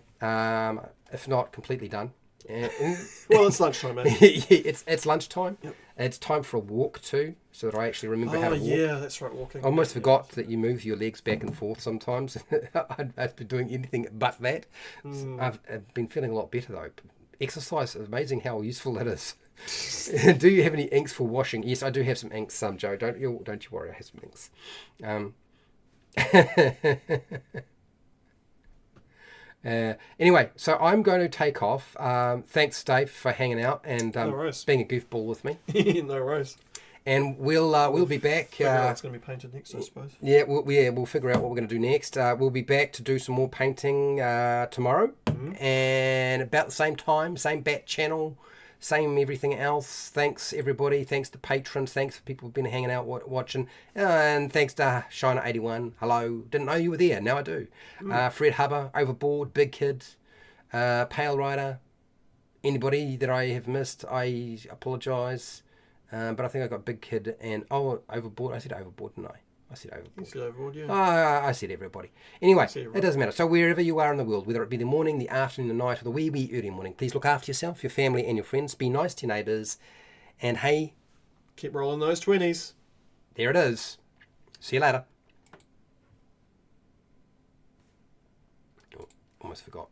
if not completely done. Well, it's lunchtime, mate. It's lunchtime. Yep. It's time for a walk too, so that I actually remember how to walk. Yeah, that's right, walking. I almost forgot that you move your legs back and forth sometimes. I've been doing anything but that. I've been feeling a lot better though. Exercise is amazing how useful that is. Do you have any inks for washing? Yes, I do have some inks, Joe. Don't you worry, I have some inks. Anyway, so I'm going to take off. Thanks, Dave, for hanging out and No worries. being a goofball with me. No worries. And we'll be back. Figure out what's going to be painted next, I suppose. Yeah, we'll figure out what we're going to do next. We'll be back to do some more painting tomorrow, and about the same time, same bat channel, same everything else. Thanks everybody. Thanks to patrons. Thanks for people who've been hanging out watching, and thanks to Shiner81. Hello, didn't know you were there. Now I do. Fred Hubber, Overboard, Big Kid, Pale Rider. Anybody that I have missed, I apologise. But I think I got Big Kid and Overboard. I said Overboard, didn't I? I said Overboard. You said Overboard, yeah. I said everybody. Anyway, everybody. it doesn't matter. So wherever you are in the world, whether it be the morning, the afternoon, the night, or the wee early morning, please look after yourself, your family, and your friends. Be nice to your neighbours. And hey, keep rolling those 20s. There it is. See you later. Oh, almost forgot.